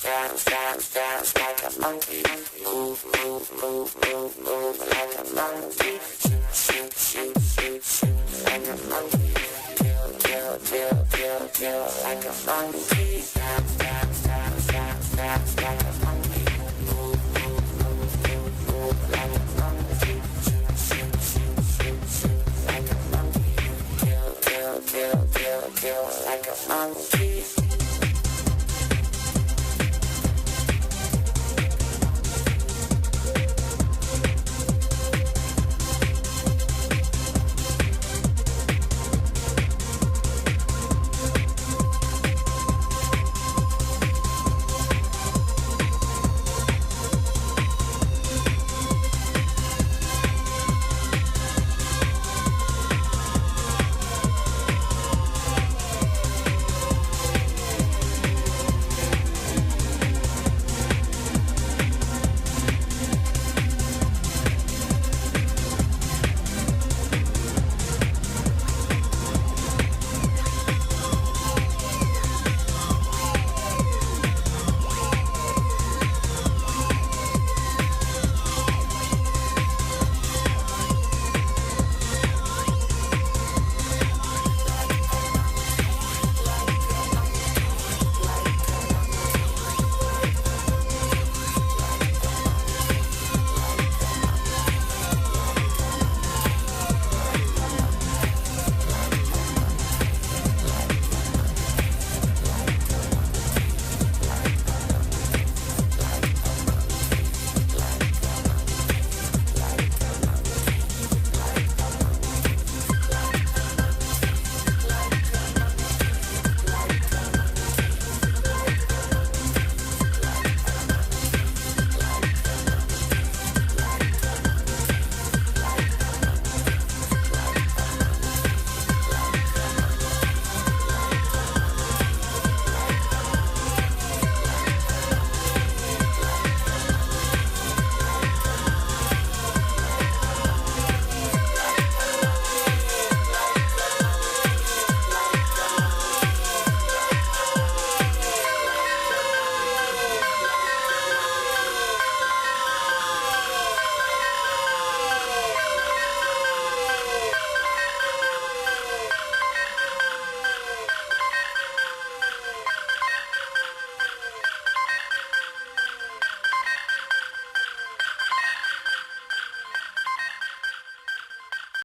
dance, dance, dance like a monkey. Move, move, move, move, move like a monkey. Shoot, shoot, shoot, shoot like a monkey. Kill, kill, kill, kill, kill like a monkey.